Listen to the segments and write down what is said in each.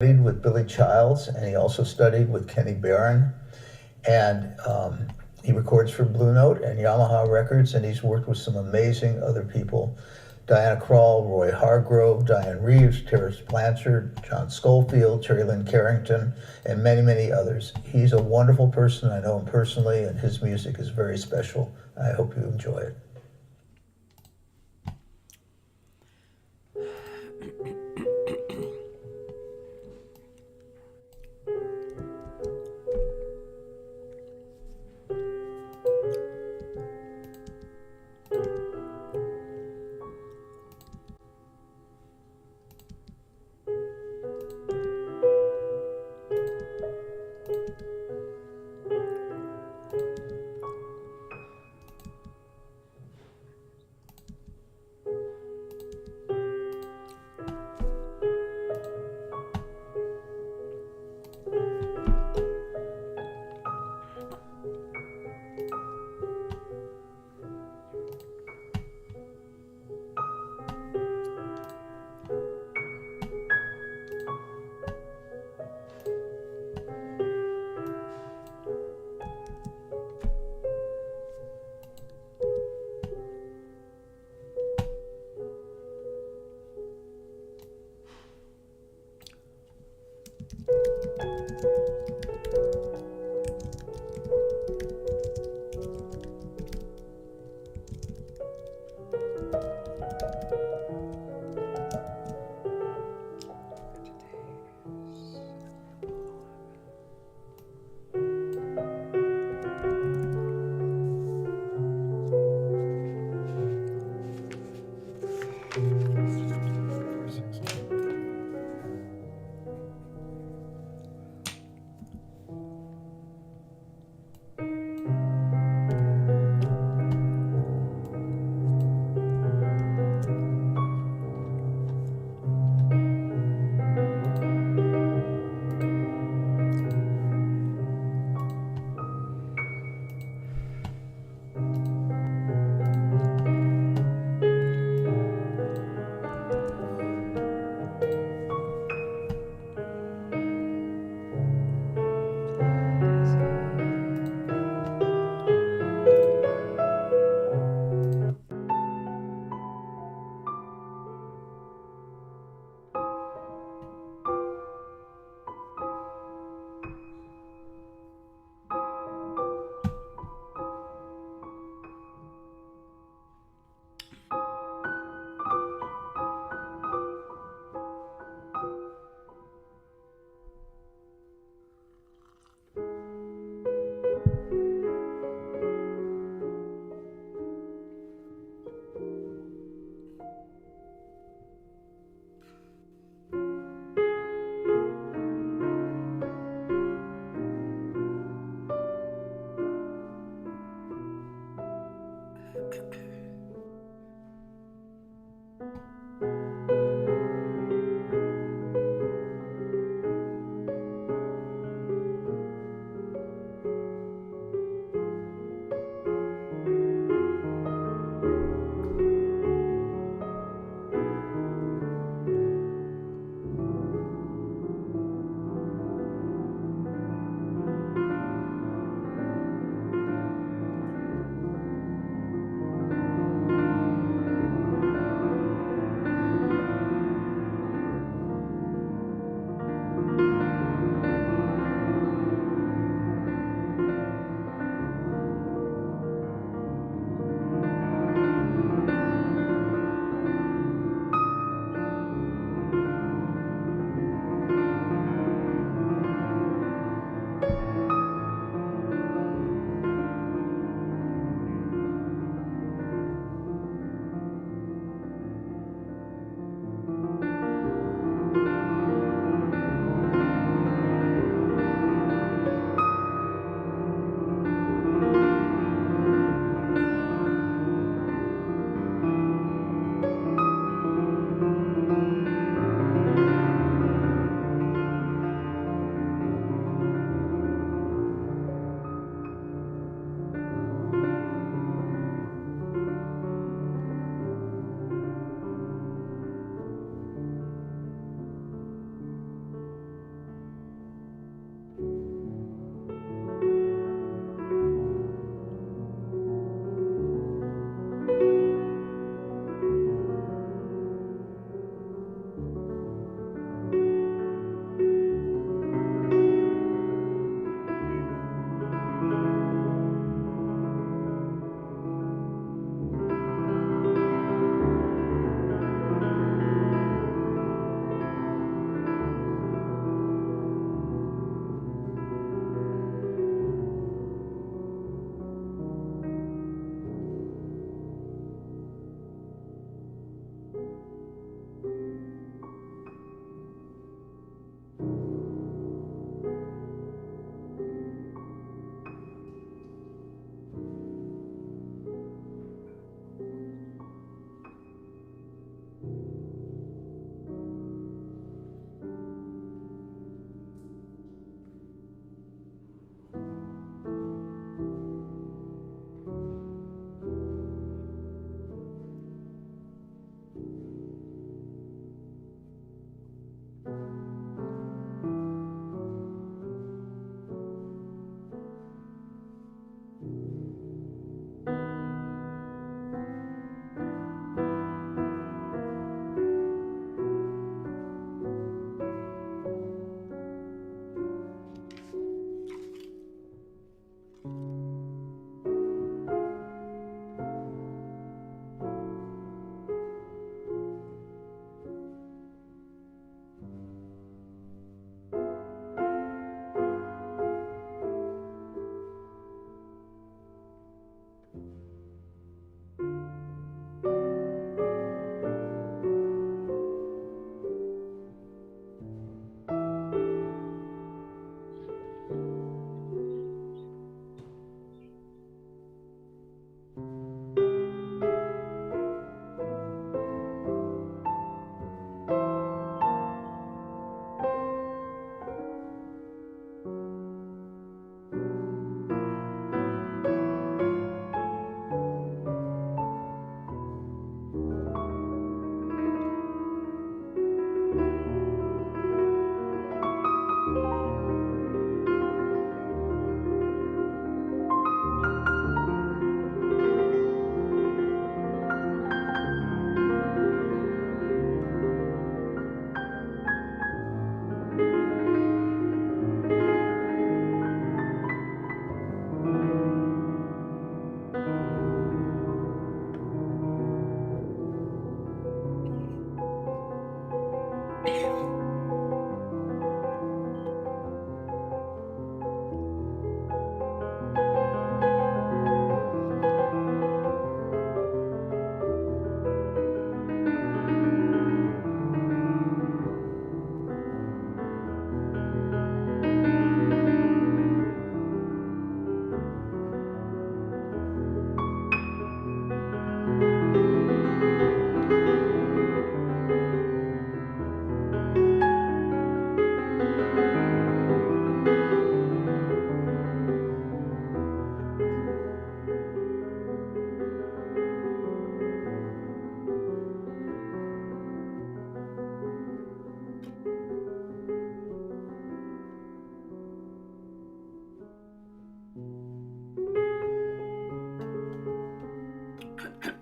studied with Billy Childs, and he also studied with Kenny Barron. And he records for Blue Note and Yamaha Records, and he's worked with some amazing other people. Diana Krall, Roy Hargrove, Diane Reeves, Terrence Blanchard, John Schofield, Terry Lynn Carrington, and many, many others. He's a wonderful person. I know him personally, and his music is very special. I hope you enjoy it.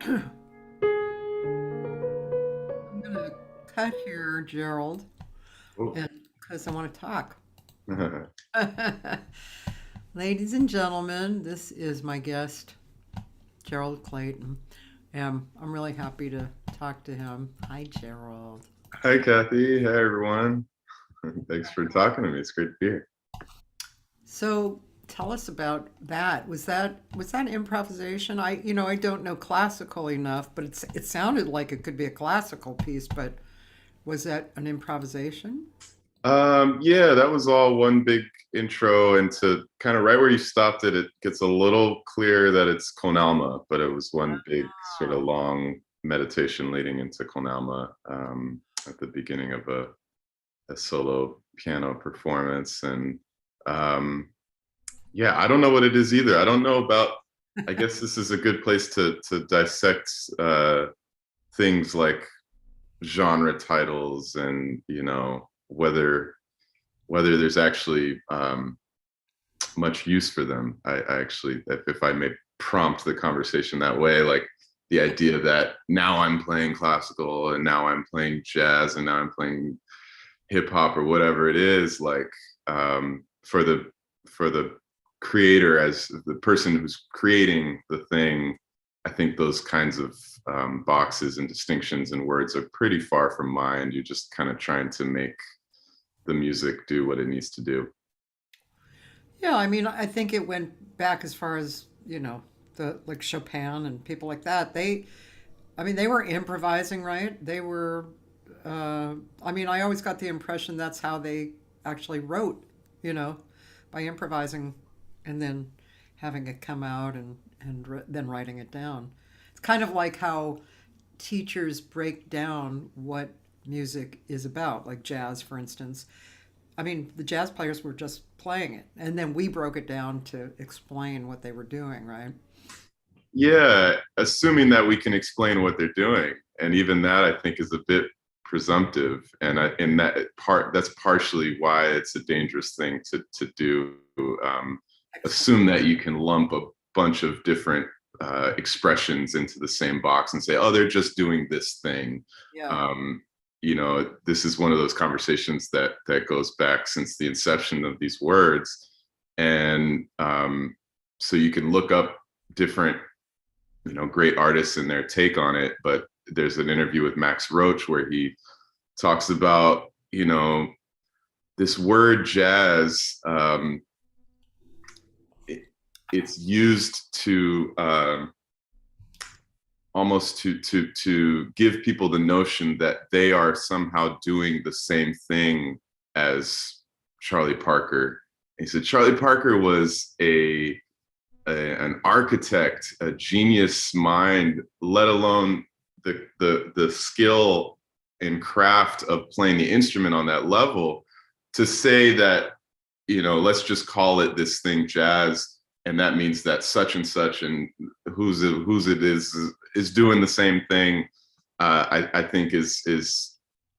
I'm gonna cut here, Gerald, Oh. and because I want to talk. Ladies and gentlemen, this is my guest, Gerald Clayton, and I'm really happy to talk to him. Hi, Gerald. Hi, Cathy. Hi, everyone. Thanks for talking to me. It's great to be here. So, tell us about that. Was that improvisation? I don't know classical enough, but it sounded like it could be a classical piece. But was that an improvisation? Yeah, that was all one big intro into kind of right where you stopped it. It gets a little clear that it's Konalma, but it was one big sort of long meditation leading into Konalma at the beginning of a solo piano performance. And yeah, I don't know what it is either. I don't know about, I guess this is a good place to dissect things like genre titles and whether there's actually much use for them. I actually, if I may prompt the conversation that way, like the idea that now I'm playing classical and now I'm playing jazz and now I'm playing hip hop or whatever it is, like for the creator, as the person who's creating the thing, I think those kinds of boxes and distinctions and words are pretty far from mine. You're just kind of trying to make the music do what it needs to do. Yeah, I mean, I think it went back as far as, the like Chopin and people like that. I mean, they were improvising, right? I mean, I always got the impression that's how they actually wrote, you know, by improvising and then having it come out and then writing it down. It's kind of like how teachers break down what music is about, like jazz, for instance. I mean, the jazz players were just playing it, and then we broke it down to explain what they were doing, right? Yeah, assuming that we can explain what they're doing, and even that I think is a bit presumptive, and that's partially why it's a dangerous thing to do. Um, Assume that you can lump a bunch of different expressions into the same box and say, oh, they're just doing this thing. Yeah. Um, this is one of those conversations that goes back since the inception of these words, and so you can look up different great artists and their take on it. But there's an interview with Max Roach where he talks about this word jazz. It's used to almost to give people the notion that they are somehow doing the same thing as Charlie Parker. He said Charlie Parker was an architect, a genius mind, let alone the skill and craft of playing the instrument on that level. To say that, let's just call it this thing jazz, and that means that such and such and who's it is doing the same thing. I think is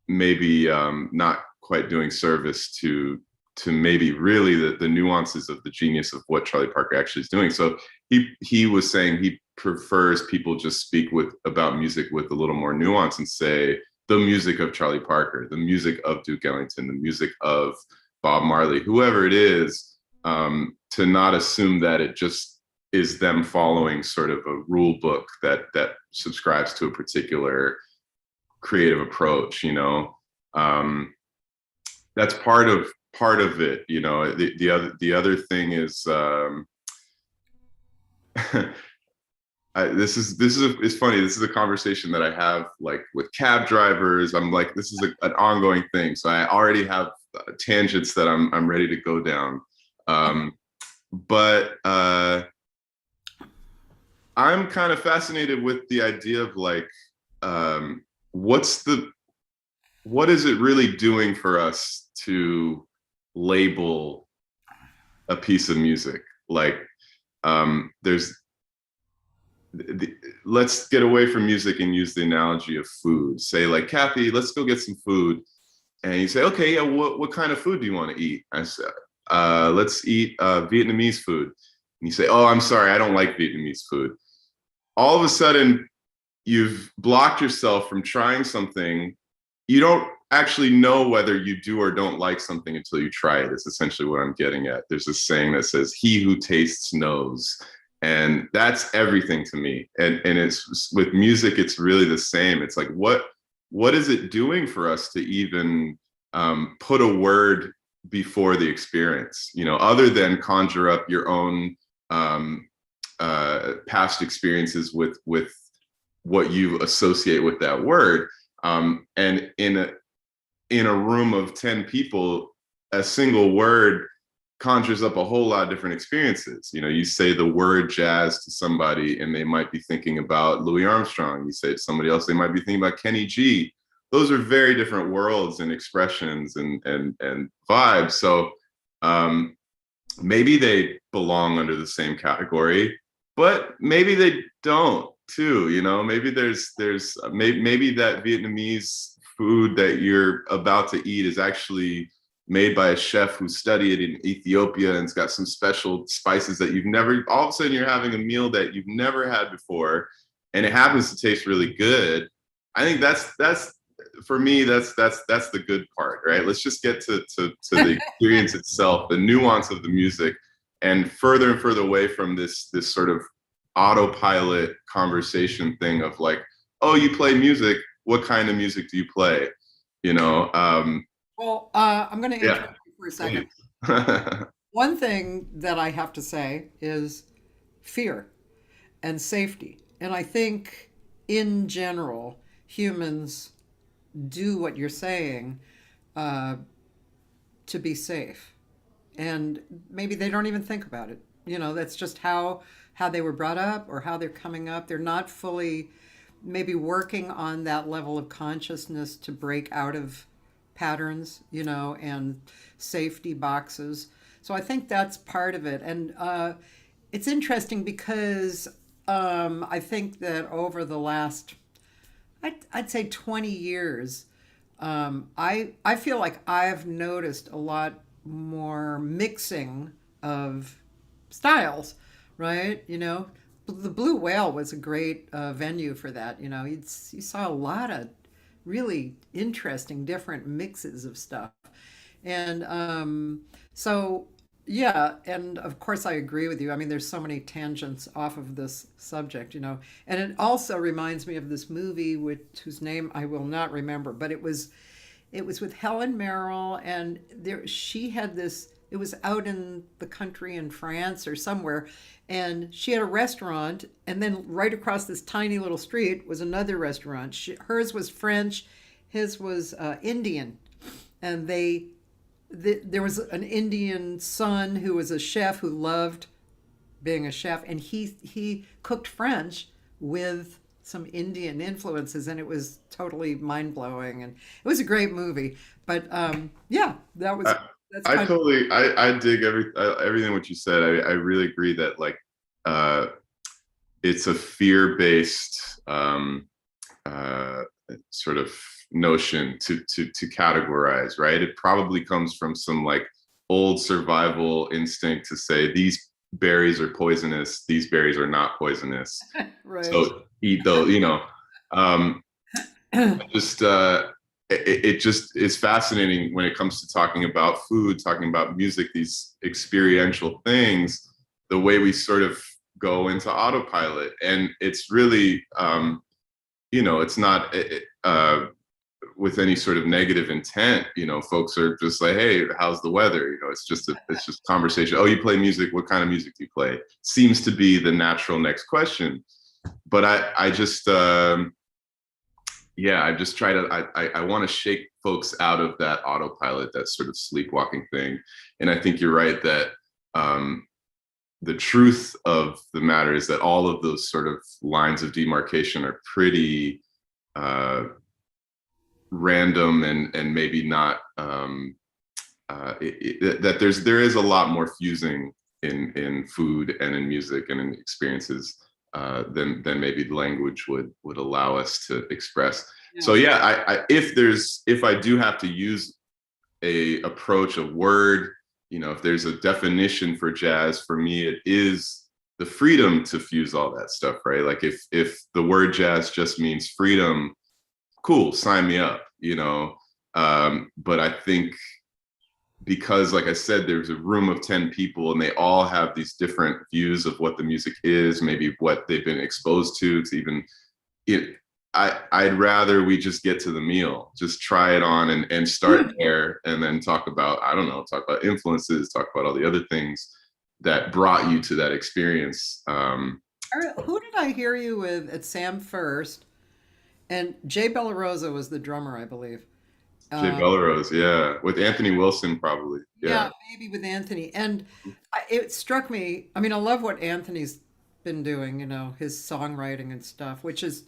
maybe not quite doing service to maybe really the nuances of the genius of what Charlie Parker actually is doing. So he was saying he prefers people just speak about music with a little more nuance and say the music of Charlie Parker, the music of Duke Ellington, the music of Bob Marley, whoever it is, to not assume that it just is them following sort of a rule book that subscribes to a particular creative approach. That's part of it. The other thing is it's funny. This is a conversation that I have like with cab drivers. I'm like, this is an ongoing thing. So I already have tangents that I'm ready to go down. But I'm kind of fascinated with the idea of like, what is it really doing for us to label a piece of music? Like, there's let's get away from music and use the analogy of food. Say like, Cathy, let's go get some food. And you say, okay, yeah, what kind of food do you want to eat? I said, let's eat Vietnamese food. And you say, oh, I'm sorry, I don't like Vietnamese food. All of a sudden, you've blocked yourself from trying something. You don't actually know whether you do or don't like something until you try it, is essentially what I'm getting at. There's this saying that says, he who tastes knows. And that's everything to me. And it's with music, it's really the same. It's like, what is it doing for us to even put a word before the experience, other than conjure up your own past experiences with what you associate with that word. And in a room of 10 people, a single word conjures up a whole lot of different experiences. You say the word jazz to somebody and they might be thinking about Louis Armstrong. You say it to somebody else, they might be thinking about Kenny G. Those are very different worlds and expressions and vibes. So maybe they belong under the same category, but maybe they don't too. Maybe maybe that Vietnamese food that you're about to eat is actually made by a chef who studied in Ethiopia and it's got some special spices that you've never, all of a sudden you're having a meal that you've never had before and it happens to taste really good. I think that's for me, that's the good part, right? Let's just get to the experience itself, the nuance of the music, and further away from this sort of autopilot conversation thing of like, oh, you play music, what kind of music do you play? Well, I'm going to Yeah. interrupt you for a second. One thing that I have to say is fear and safety. And I think in general, humans do what you're saying to be safe. And maybe they don't even think about it. That's just how they were brought up or how they're coming up. They're not fully maybe working on that level of consciousness to break out of patterns, and safety boxes. So I think that's part of it. And it's interesting because I think that over the last, I'd say 20 years, I feel like I've noticed a lot more mixing of styles, right? The Blue Whale was a great venue for that. You saw a lot of really interesting different mixes of stuff. And so, yeah, and of course I agree with you. I mean, there's so many tangents off of this subject, and it also reminds me of this movie whose name I will not remember, but it was with Helen Merrill, and she had this. It was out in the country in France or somewhere, and she had a restaurant, and then right across this tiny little street was another restaurant. Hers was French, his was Indian, and there was an Indian son who was a chef who loved being a chef, and he cooked French with some Indian influences, and it was totally mind blowing, and it was a great movie. But yeah, that was. I dig everything what you said. I really agree that like it's a fear-based sort of notion to categorize, right? It probably comes from some like old survival instinct to say these berries are poisonous, these berries are not poisonous. Right. So eat those, just it just is fascinating when it comes to talking about food, talking about music, these experiential things, the way we sort of go into autopilot. And it's really, it's not with any sort of negative intent. Folks are just like, hey, how's the weather? It's just conversation. Oh, you play music. What kind of music do you play? Seems to be the natural next question. But I just try to, I want to shake folks out of that autopilot, that sort of sleepwalking thing. And I think you're right that the truth of the matter is that all of those sort of lines of demarcation are pretty random and maybe not, that there is a lot more fusing in food and in music and in experiences than maybe language would allow us to express. Yeah. So yeah, if I do have to use a approach, a word, if there's a definition for jazz, for me it is the freedom to fuse all that stuff, right? Like if the word jazz just means freedom, cool, sign me up, you know. But I think because, like I said, there's a room of 10 people and they all have these different views of what the music is, maybe what they've been exposed to. It's even it. I'd rather we just get to the meal, just try it on and start there, and then talk about, I don't know, talk about influences, talk about all the other things that brought you to that experience. Who did I hear you with at Sam First? And Jay Bellarosa was the drummer, I believe. Jay Um, Bellerose, yeah, with Anthony Wilson probably, yeah, yeah. maybe with Anthony. And it struck me. I mean, I love what Anthony's been doing. You know, his songwriting and stuff, which is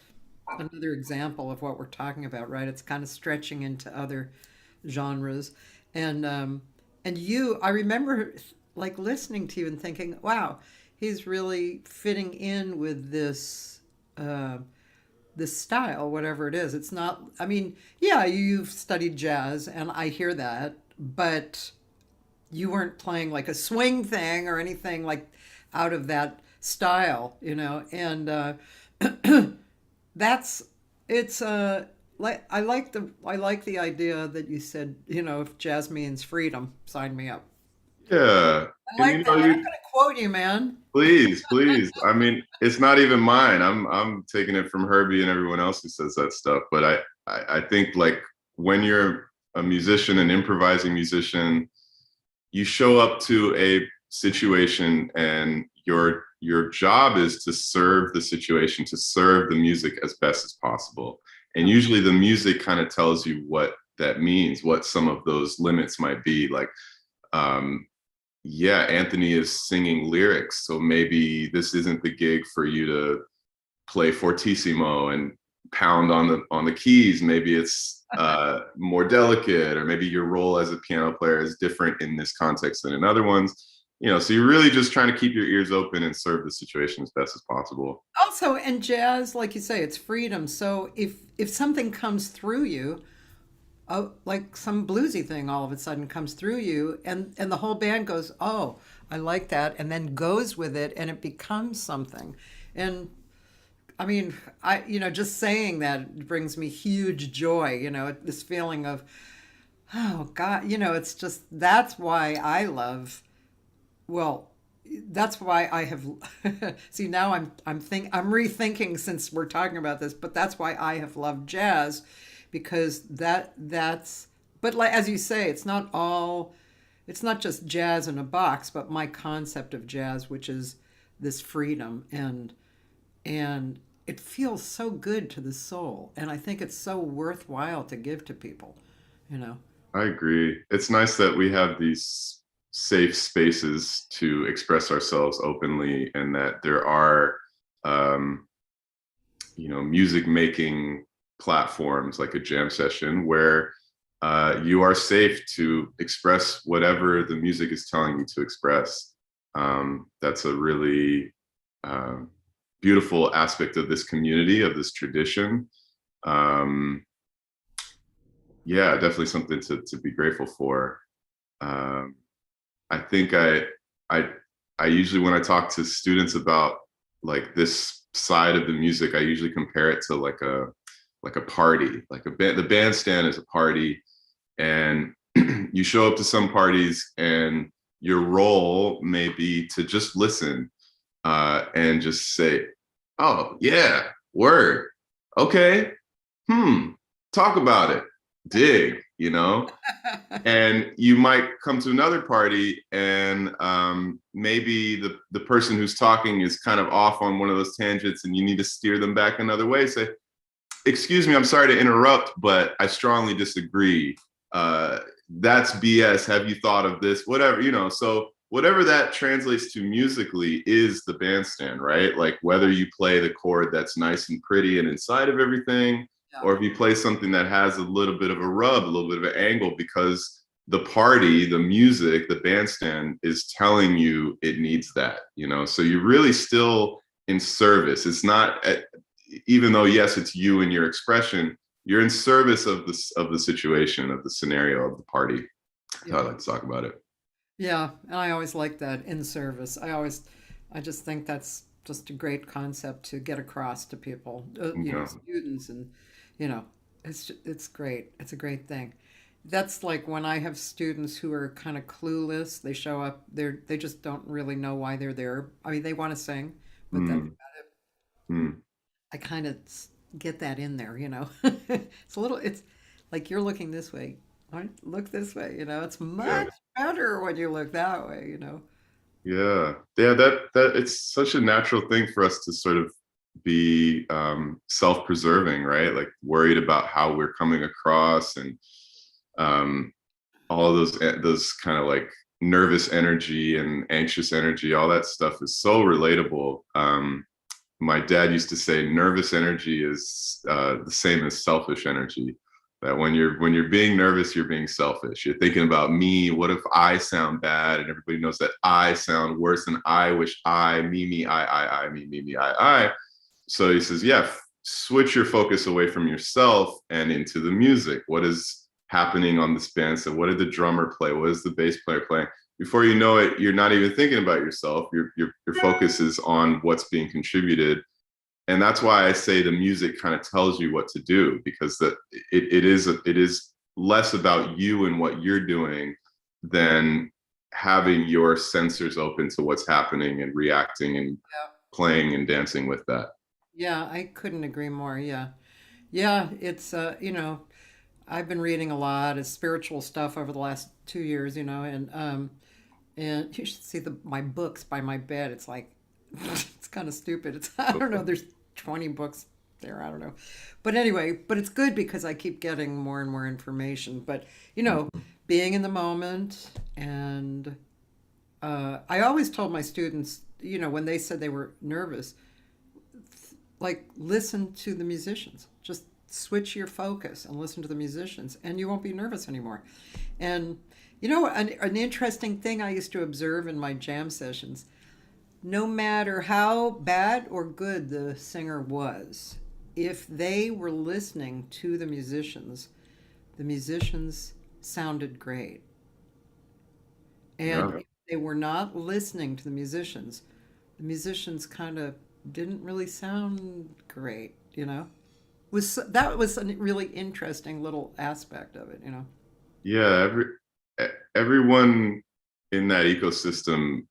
another example of what we're talking about, right? It's kind of stretching into other genres. And you, I remember like listening to you and thinking, wow, he's really fitting in with uh, this style, whatever it is. It's not, I mean, yeah, you've studied jazz and I hear that, but you weren't playing like a swing thing or anything like out of that style, you know? And that's, it's, like I like the idea that you said, you know, if jazz means freedom, sign me up. Yeah, I and like you that. know, I'm you gonna quote you, man. please, please. I mean, it's not even mine. I'm taking it from Herbie and everyone else who says that stuff. But I think like when you're a musician, an improvising musician, you show up to a situation and your job is to serve the situation, to serve the music as best as possible. And usually the music kind of tells you what that means, what some of those limits might be. Like, um, yeah, Anthony is singing lyrics, so maybe this isn't the gig for you to play fortissimo and pound on the keys. Maybe it's more delicate, or maybe your role as a piano player is different in this context than in other ones. You know, so you're really just trying to keep your ears open and serve the situation as best as possible. Also, in jazz, like you say, it's freedom. So if something comes through you, oh, like some bluesy thing all of a sudden comes through you, and the whole band goes, "Oh, I like that," and then goes with it, and it becomes something. And I mean, I you know, just saying that brings me huge joy. You know, this feeling of, oh God, you know, it's just that's why I love. Well, that's why I have see now I'm rethinking since we're talking about this, but that's why I have loved jazz because that's but like as you say, it's not just jazz in a box, but my concept of jazz, which is this freedom and it feels so good to the soul, and I think it's so worthwhile to give to people, you know. I agree. It's nice that we have these safe spaces to express ourselves openly, and that there are, um, you know, music making platforms like a jam session where you are safe to express whatever the music is telling you to express. That's a really beautiful aspect of this community, of this tradition. Um, yeah, definitely something to be grateful for. Um, I think I I usually when I talk to students about like this side of the music, I usually compare it to like a party, like a band. The bandstand is a party, and you show up to some parties, and your role may be to just listen and just say, "Oh yeah, word, okay, talk about it, dig," you know. And you might come to another party and maybe the person who's talking is kind of off on one of those tangents and you need to steer them back another way. Say, excuse me, I'm sorry to interrupt, but I strongly disagree. That's BS. Have you thought of this? Whatever, you know. So whatever that translates to musically is the bandstand, right? Like whether you play the chord that's nice and pretty and inside of everything, Yeah. or if you play something that has a little bit of a rub, a little bit of an angle, because the party, the music, the bandstand is telling you it needs that, you know. So you're really still in service. It's not, even though yes, it's you and your expression, you're in service of the situation, of the scenario, of the party. That's how I Yeah. like to talk about it. Yeah, and I always like that in service. I always I just think that's just a great concept to get across to people, Yeah. students, and you know, it's great. It's a great thing. That's like when I have students who are kind of clueless. They show up. They just don't really know why they're there. I mean, they want to sing, but that's Mm, mm. I kind of get that in there. It's a little. It's like you're looking this way. All right, look this way. It's Yeah. much better when you look that way. Yeah. Yeah, that it's such a natural thing for us to sort of be self-preserving, right? Like worried about how we're coming across, and um all of those kind of like nervous energy and anxious energy, all that stuff is so relatable. My dad used to say nervous energy is the same as selfish energy. That when you're being nervous, you're being selfish. You're thinking about me. What if I sound bad? And everybody knows that I sound worse, and I wish me, I, me, I. So he says, yeah, switch your focus away from yourself and into the music. What is happening on this band? So what did the drummer play? What is the bass player playing? Before you know it, you're not even thinking about yourself. Your focus is on what's being contributed. And that's why I say the music kind of tells you what to do, because it is less about you and what you're doing than having your sensors open to what's happening and reacting and Yeah. playing and dancing with that. Yeah, I couldn't agree more. Yeah. Yeah, it's I've been reading a lot of spiritual stuff over the last 2 years, and you should see my books by my bed. It's like it's kind of stupid. It's I don't know, there's 20 books there, I don't know. But anyway, but it's good because I keep getting more and more information. But, being in the moment and I always told my students, when they said they were nervous, like listen to the musicians. Just switch your focus and listen to the musicians, and you won't be nervous anymore. And an interesting thing I used to observe in my jam sessions: no matter how bad or good the singer was, if they were listening to the musicians sounded great. And Yeah. if they were not listening to the musicians kind of didn't really sound great. That was a really interesting little aspect of it. Yeah, everyone in that ecosystem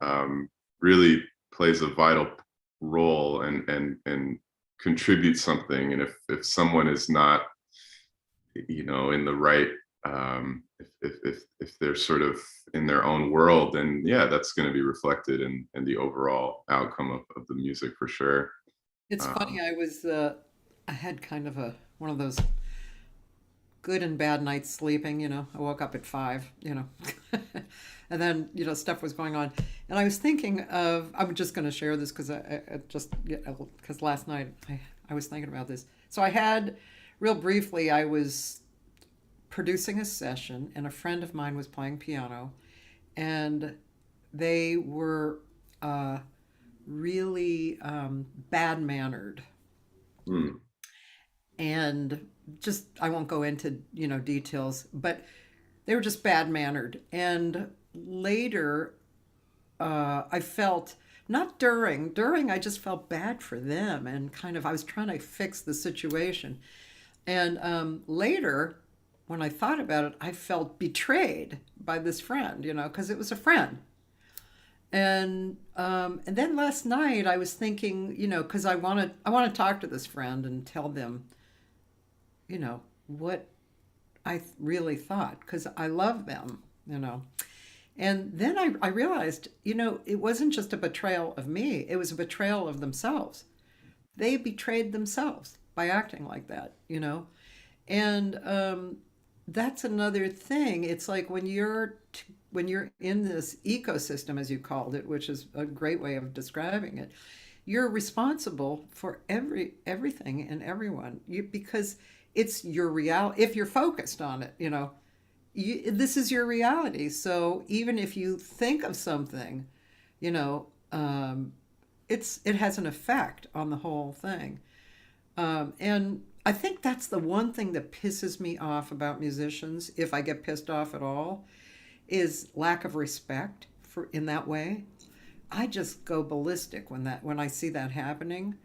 really plays a vital role and contributes something. And if someone is not, in the right, if they're sort of in their own world, then yeah, that's going to be reflected in the overall outcome of the music for sure. It's funny. Um, I had kind of one of those good and bad nights sleeping. I woke up at 5. And then stuff was going on, and I was thinking of. I'm just going to share this because I just because last night I was thinking about this. So I had, real briefly, I was producing a session, and a friend of mine was playing piano, and they were really bad mannered, hmm, and just I won't go into details, but they were just bad mannered. And later, I felt, not during I just felt bad for them, and kind of I was trying to fix the situation. And later, when I thought about it, I felt betrayed by this friend, because it was a friend. And then last night I was thinking, because I want to talk to this friend and tell them, what really thought, because I love them. And then I realized, it wasn't just a betrayal of me, it was a betrayal of themselves. They betrayed themselves by acting like that. And that's another thing. It's like when you're in this ecosystem, as you called it, which is a great way of describing it, you're responsible for everything and everyone. Because it's your reality. If you're focused on it, this is your reality. So even if you think of something, you know, um, it has an effect on the whole thing. And I think that's the one thing that pisses me off about musicians, if I get pissed off at all, is lack of respect for in that way. I just go ballistic when I see that happening.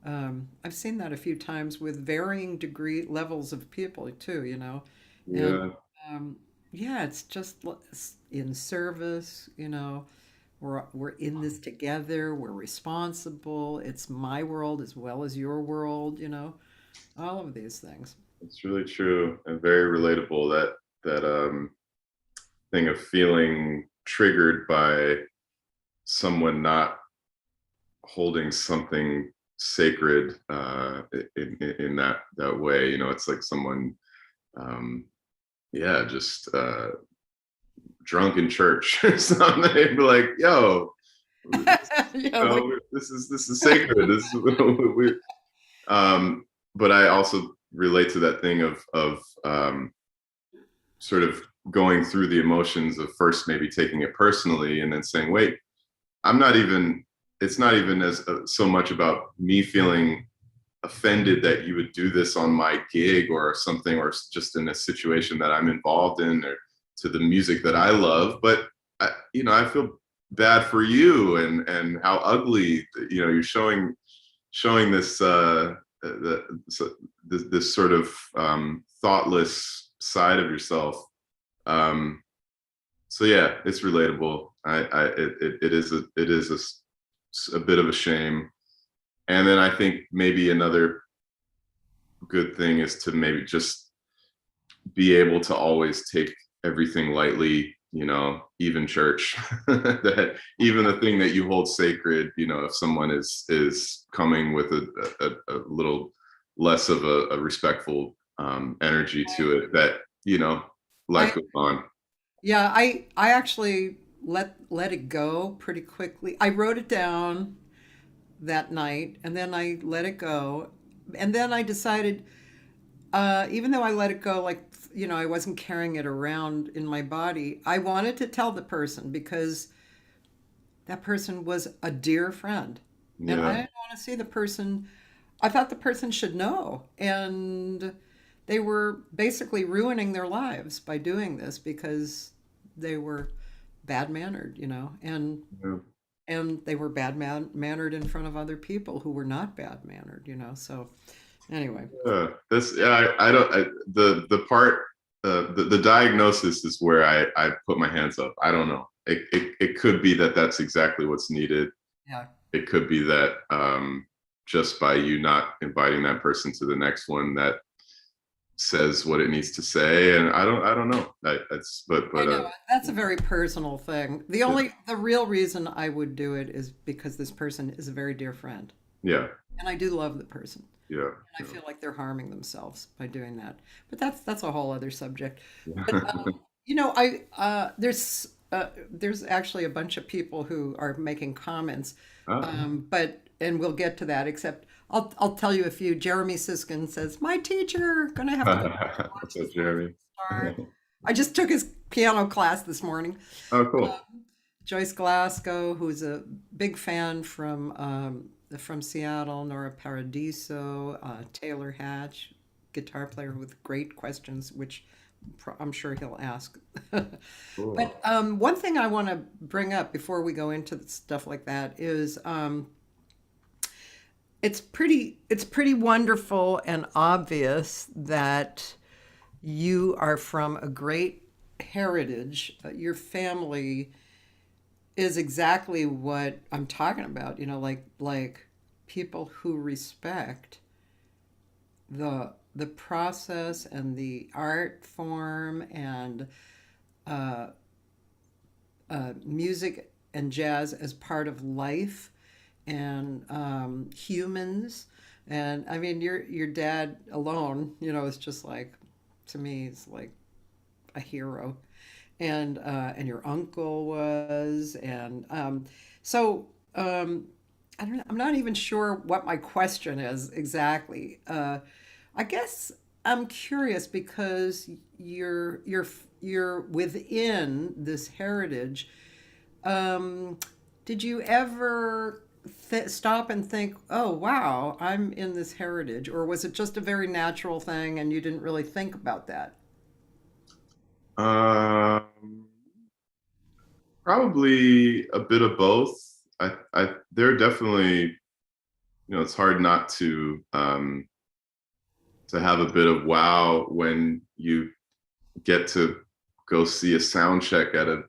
I've seen that a few times with varying degree levels of people too, and Yeah, um, yeah, it's just in service, we're in this together. We're responsible. It's my world as well as your world, all of these things. it's really true and very relatable. That thing of feeling triggered by someone not holding something sacred in that way. It's like someone, um, yeah, just drunk in church or something. They'd be like, "Yo, Yeah, like this is sacred. This is we." Um, but I also relate to that thing of sort of going through the emotions of first maybe taking it personally and then saying, "Wait, I'm not even." It's not even as so much about me feeling offended that you would do this on my gig or something, or just in a situation that I'm involved in, or to the music that I love. But I feel bad for you, and how ugly, you're showing this this sort of thoughtless side of yourself. Um, so yeah, it's relatable. It is a bit of a shame. And then I think maybe another good thing is to maybe just be able to always take everything lightly, even church. That even the thing that you hold sacred, if someone is coming with a little less of a respectful energy to it, that life I goes on. yeah, I actually let it go pretty quickly. I wrote it down that night and then I let it go. And then I decided, even though I let it go, like, I wasn't carrying it around in my body, I wanted to tell the person because that person was a dear friend. And I Yeah. didn't want to see the person, I thought the person should know. And they were basically ruining their lives by doing this because they were bad mannered, Yeah. and they were mannered in front of other people who were not bad mannered, So anyway, Yeah, I don't the part the diagnosis is where I put my hands up. I don't know. It could be that that's exactly what's needed. yeah, It could be that just by you not inviting that person to the next one, that says what it needs to say, and I don't know. That's I but know that's a very personal thing. yeah, The real reason I would do it is because this person is a very dear friend, yeah, and I do love the person. yeah, I feel like they're harming themselves by doing that. But that's a whole other subject. But yeah. I there's actually a bunch of people who are making comments, Ah. but and we'll get to that. Except I'll tell you a few. Jeremy Siskin says my teacher gonna have to go back and watch What's up, this lesson Jeremy? start. I just took his piano class this morning. Oh, cool. Joyce Glasgow, who's a big fan from Seattle, Nora Paradiso, Taylor Hatch, guitar player with great questions, which I'm sure he'll ask. Cool. But one thing I want to bring up before we go into stuff like that is it's pretty wonderful and obvious that you are from a great heritage. Your family is exactly what I'm talking about. Like people who respect the process and the art form and uh, music and jazz as part of life and humans. And I mean, your dad alone, is just like, to me, is like a hero, and your uncle was, and so I don't know, I'm not even sure what my question is exactly. I guess I'm curious because you're within this heritage. Um, did you ever stop and think, "Oh, wow, I'm in this heritage," or was it just a very natural thing and you didn't really think about that? Um, Probably a bit of both. there are definitely, it's hard not to have a bit of wow when you get to go see a sound check at a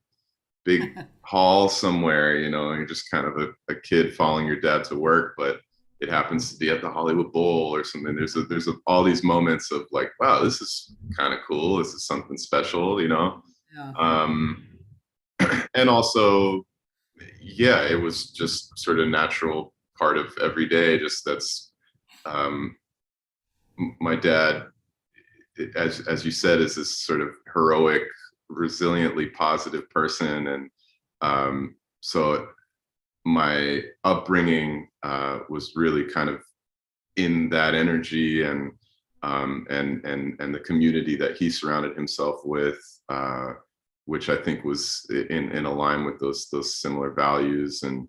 big hall somewhere, and you're just kind of a kid following your dad to work, but it happens to be at the Hollywood Bowl or something. There's all these moments of like, wow, this is kind of cool. This is something special, Yeah. Um, and also, yeah, it was just sort of natural part of every day. Just that's um, my dad, as you said, is this sort of heroic, resiliently positive person, and so my upbringing was really kind of in that energy, and the community that he surrounded himself with, which I think was in align with those similar values, and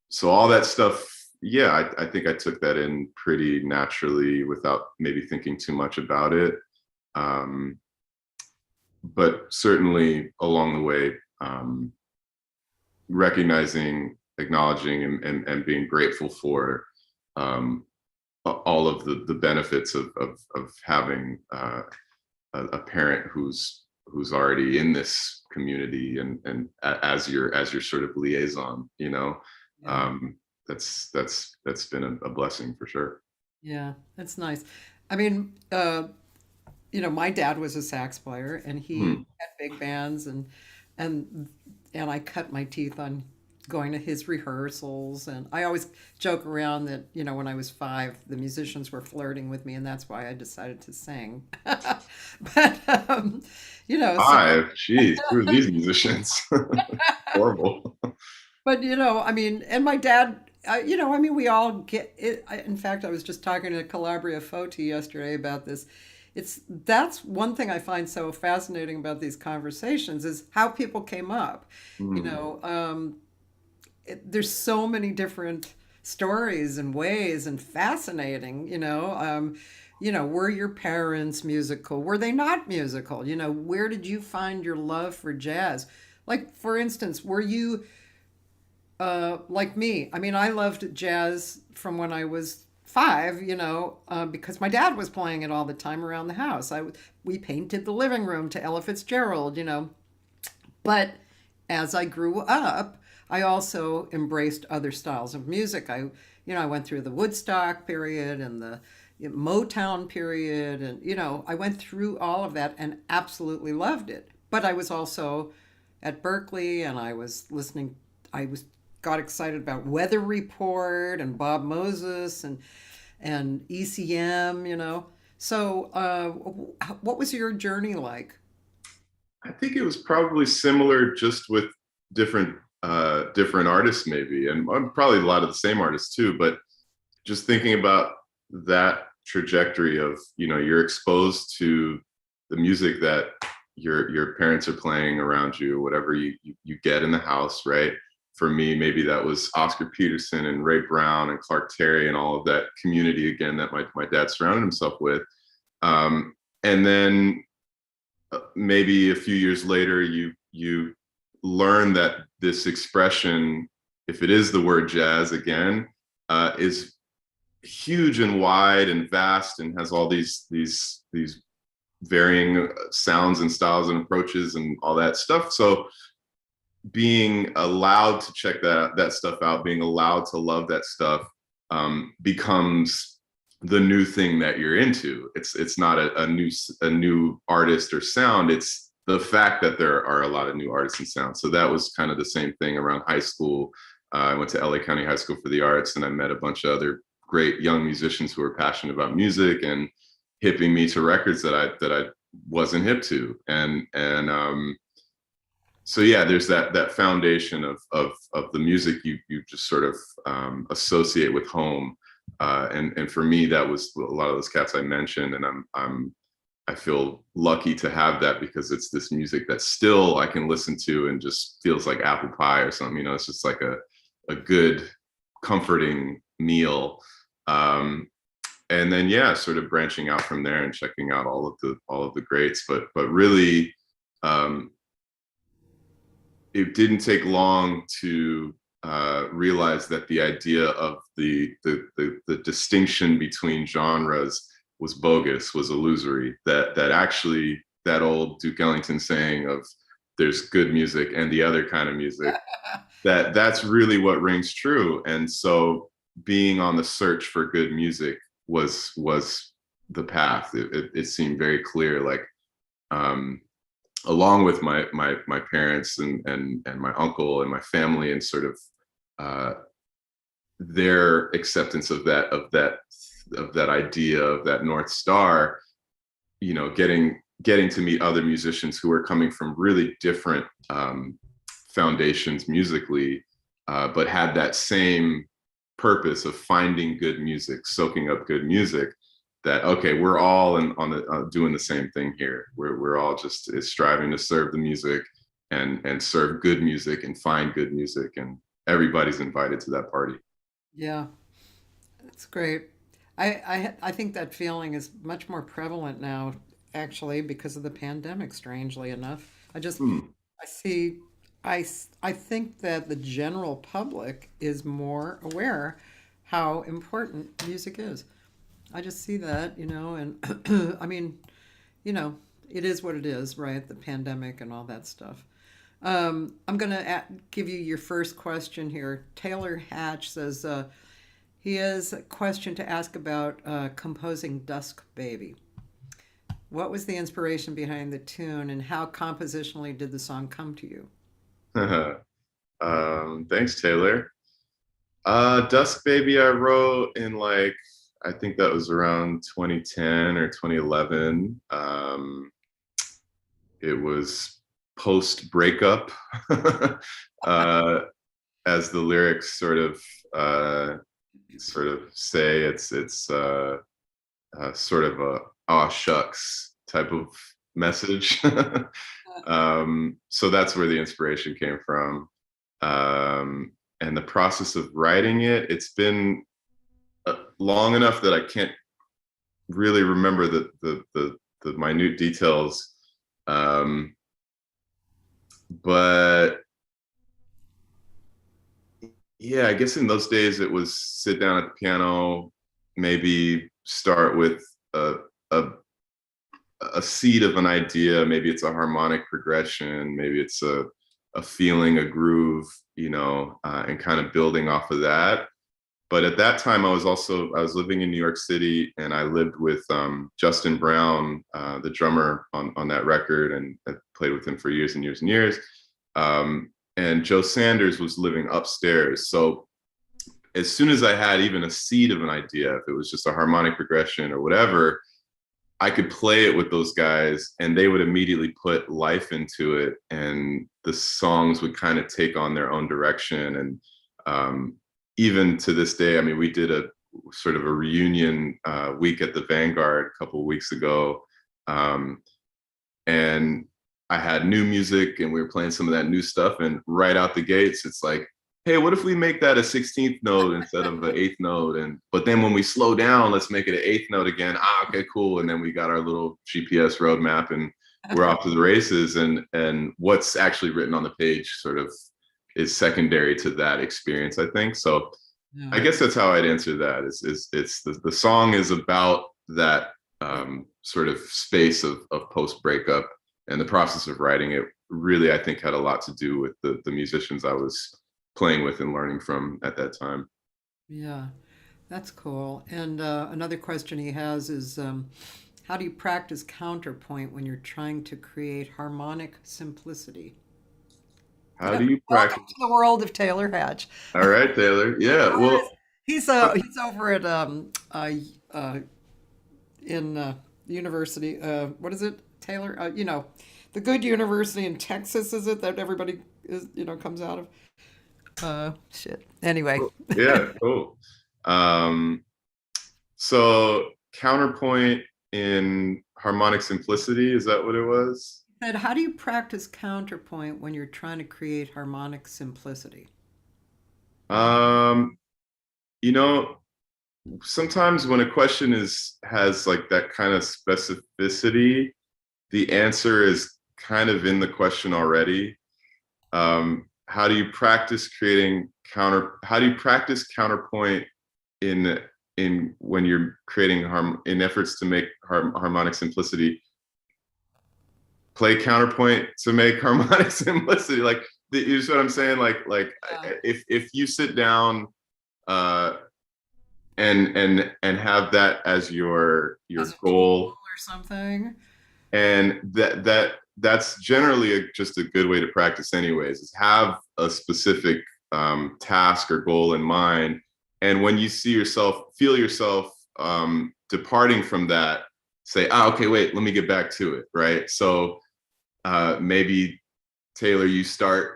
so all that stuff. Yeah, I think I took that in pretty naturally without maybe thinking too much about it. But certainly along the way, recognizing, acknowledging, and being grateful for all of the benefits of having a parent who's already in this community, and as your sort of liaison, Yeah. that's been a blessing for sure. Yeah, that's nice. I mean, my dad was a sax player, and he Hmm. had big bands, and and I cut my teeth on going to his rehearsals, and I always joke around that, when I was 5, the musicians were flirting with me, and that's why I decided to sing. But so. 5, geez, who are these musicians? Horrible. But I mean, and my dad, I mean, we all get it. In fact, I was just talking to Calabria Foti yesterday about this. That's one thing I find so fascinating about these conversations is how people came up. You Hmm. know, there's so many different stories and ways, and fascinating. Were your parents musical? Were they not musical? Where did you find your love for jazz? Like, for instance, were you like me? I mean, I loved jazz from when I was 5, because my dad was playing it all the time around the house. We painted the living room to Ella Fitzgerald. But as I grew up, I also embraced other styles of music. I went through the Woodstock period and the Motown period, and I went through all of that and absolutely loved it. But I was also at Berkeley, and I was listening. I was got excited about Weather Report and Bob Moses and ECM. So, what was your journey like? I think it was probably similar, just with different artists maybe, and probably a lot of the same artists too. But just thinking about that trajectory of, you're exposed to the music that your parents are playing around you, whatever you get in the house, right? For me, maybe that was Oscar Peterson and Ray Brown and Clark Terry and all of that community again that my dad surrounded himself with. And then maybe a few years later, you learn that this expression, if it is the word jazz again, is huge and wide and vast, and has all these varying sounds and styles and approaches and all that stuff. So being allowed to check that stuff out, being allowed to love that stuff, becomes the new thing that you're into. It's not a new artist or sound. It's the fact that there are a lot of new artists and sounds. So that was kind of the same thing around high school. I went to LA County High School for the Arts, and I met a bunch of other great young musicians who were passionate about music and hipping me to records that I wasn't hip to. So yeah, there's that foundation of the music you just sort of associate with home, and for me that was a lot of those cats I mentioned, and I feel lucky to have that, because it's this music that still I can listen to and just feels like apple pie or something. It's just like a good, comforting meal. And then yeah, sort of branching out from there and checking out all of the greats, but really. It didn't take long to realized that the idea of the distinction between genres was bogus, was illusory. That actually, that old Duke Ellington saying of "there's good music and the other kind of music," that's really what rings true. And so, being on the search for good music was the path. It seemed very clear, like, along with my parents and my uncle and my family, and sort of their acceptance of that idea of that North Star, you know, getting to meet other musicians who are coming from really different foundations musically, but had that same purpose of finding good music, soaking up good music. That, okay, we're all doing the same thing here. We're all just striving to serve the music and serve good music and find good music, and everybody's invited to that party. Yeah, that's great. I think that feeling is much more prevalent now, actually, because of the pandemic, strangely enough. Hmm. I see, I think that the general public is more aware how important music is. I just see that, and I mean, it is what it is, right? The pandemic and all that stuff. I'm going to give you your first question here. Taylor Hatch says he has a question to ask about composing Dusk Baby. What was the inspiration behind the tune, and how compositionally did the song come to you? Thanks, Taylor. Dusk Baby I wrote in, like, I think that was around 2010 or 2011. It was post breakup, as the lyrics sort of say. It's sort of a aw shucks type of message. So that's where the inspiration came from. And the process of writing it, it's been long enough that I can't really remember the minute details. But yeah, I guess in those days it was sit down at the piano, maybe start with a, a seed of an idea. Maybe it's a harmonic progression, maybe it's a feeling, a groove, and kind of building off of that. But at that time, I was living in New York City, and I lived with Justin Brown, the drummer on that record, and I played with him for years and years and years. And Joe Sanders was living upstairs. So as soon as I had even a seed of an idea, if it was just a harmonic progression or whatever, I could play it with those guys, and they would immediately put life into it, and the songs would kind of take on their own direction. And even to this day, I mean, we did a sort of a reunion week at the Vanguard a couple of weeks ago, and I had new music, and we were playing some of that new stuff. And right out the gates, it's like, hey, what if we make that a 16th note instead of an 8th note? But then when we slow down, let's make it an 8th note again. Okay, cool. And then we got our little GPS roadmap, and we're off to the races. And what's actually written on the page sort of is secondary to that experience, I think. So Yeah. I guess that's how I'd answer that. It's the song is about that sort of space of post breakup, and the process of writing it really, I think, had a lot to do with the musicians I was playing with and learning from at that time. Yeah, that's cool. And another question he has is, how do you practice counterpoint when you're trying to create harmonic simplicity? How do you practice? Welcome to the world of Taylor Hatch. All right, Taylor. Yeah, well, He's over at in university. What is it, Taylor? The good university in Texas, is it that everybody is comes out of? Shit. Anyway, yeah, cool. Um, so counterpoint in harmonic simplicity, is that what it was? and how do you practice counterpoint when you're trying to create harmonic simplicity? Um, you know, Sometimes when a question has like that kind of specificity, the answer is kind of in the question already. How do you practice creating how do you practice counterpoint in when you're creating in efforts to make harmonic simplicity? Play counterpoint to make harmonic simplicity. Like, you see what I'm saying? Like Yeah. if you sit down and have that as your As a tool goal, or something. and that's generally just a good way to practice anyways, is have a specific task or goal in mind, and when you feel yourself departing from that, say, okay, wait, let me get back to it, right? So maybe, Taylor, you start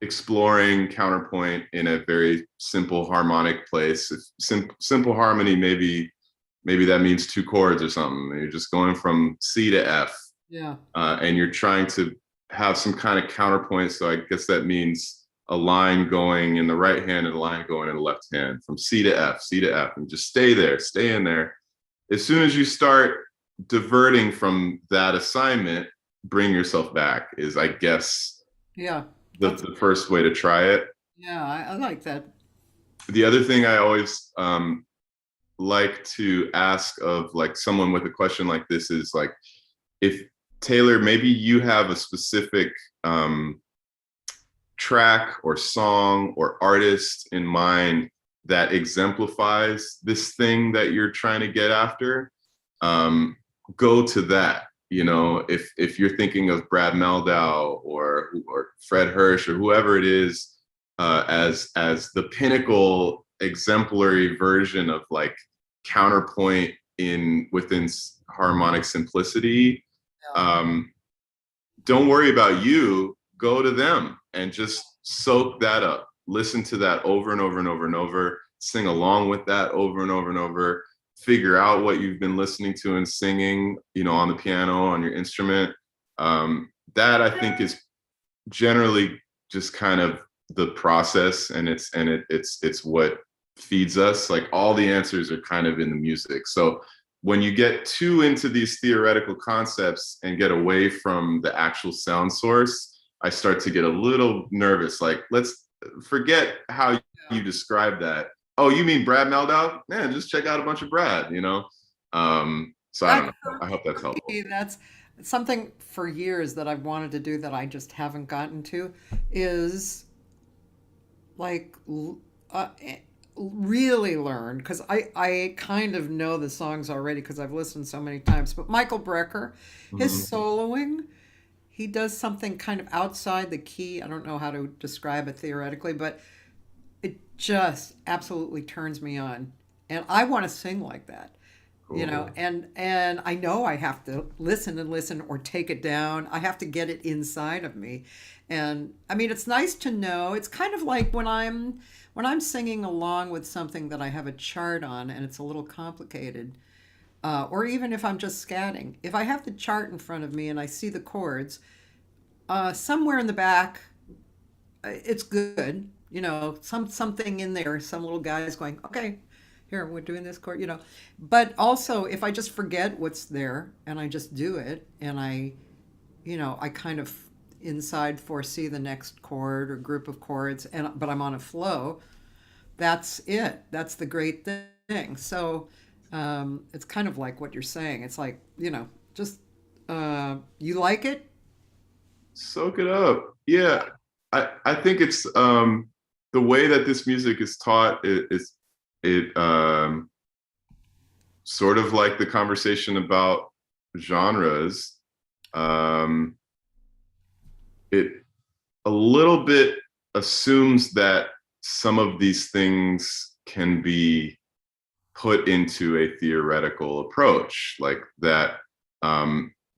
exploring counterpoint in a very simple harmonic place. Simple harmony, maybe that means 2 chords or something. You're just going from C to F. Yeah. And you're trying to have some kind of counterpoint. So I guess that means a line going in the right hand and a line going in the left hand, from C to F, C to F, and just stay in there. As soon as you start diverting from that assignment, bring yourself back, is, I guess, Yeah. the first way to try it. Yeah, I like that. The other thing I always like to ask of, like, someone with a question like this is, like, if, Taylor, maybe you have a specific track or song or artist in mind that exemplifies this thing that you're trying to get after, go to that. You know, if you're thinking of Brad Mehldau or Fred Hirsch or whoever it is as the pinnacle exemplary version of, like, counterpoint within harmonic simplicity, don't worry about you. Go to them and just soak that up. Listen to that over and over and over and over. Sing along with that over and over and over. Figure out what you've been listening to and singing, you know, on the piano, on your instrument. That, I think, is generally just kind of the process, and it's what feeds us. Like, all the answers are kind of in the music. So when you get too into these theoretical concepts and get away from the actual sound source, I start to get a little nervous. Like, let's forget how you describe that. Oh, you mean Brad Mehldau? Man, just check out a bunch of Brad, you know? So I don't know. I hope that's helpful. That's something for years that I've wanted to do that I just haven't gotten to, is like really learn, because I kind of know the songs already because I've listened so many times. But Michael Brecker, his soloing, he does something kind of outside the key. I don't know how to describe it theoretically, but it just absolutely turns me on, and I want to sing like that. You know, and I know I have to listen and listen or take it down. I have to get it inside of me. And I mean, it's nice to know. It's kind of like when I'm singing along with something that I have a chart on and it's a little complicated, or even if I'm just scatting. If I have the chart in front of me and I see the chords, somewhere in the back, it's good. You know, something in there, some little guy's going, okay, here, we're doing this chord, you know. But also, if I just forget what's there and I just do it, and I kind of inside foresee the next chord or group of chords, but I'm on a flow, that's it. That's the great thing. So it's kind of like what you're saying. It's like, just you like it? Soak it up. Yeah. I think it's the way that this music is taught is sort of like the conversation about genres. It a little bit assumes that some of these things can be put into a theoretical approach, like that.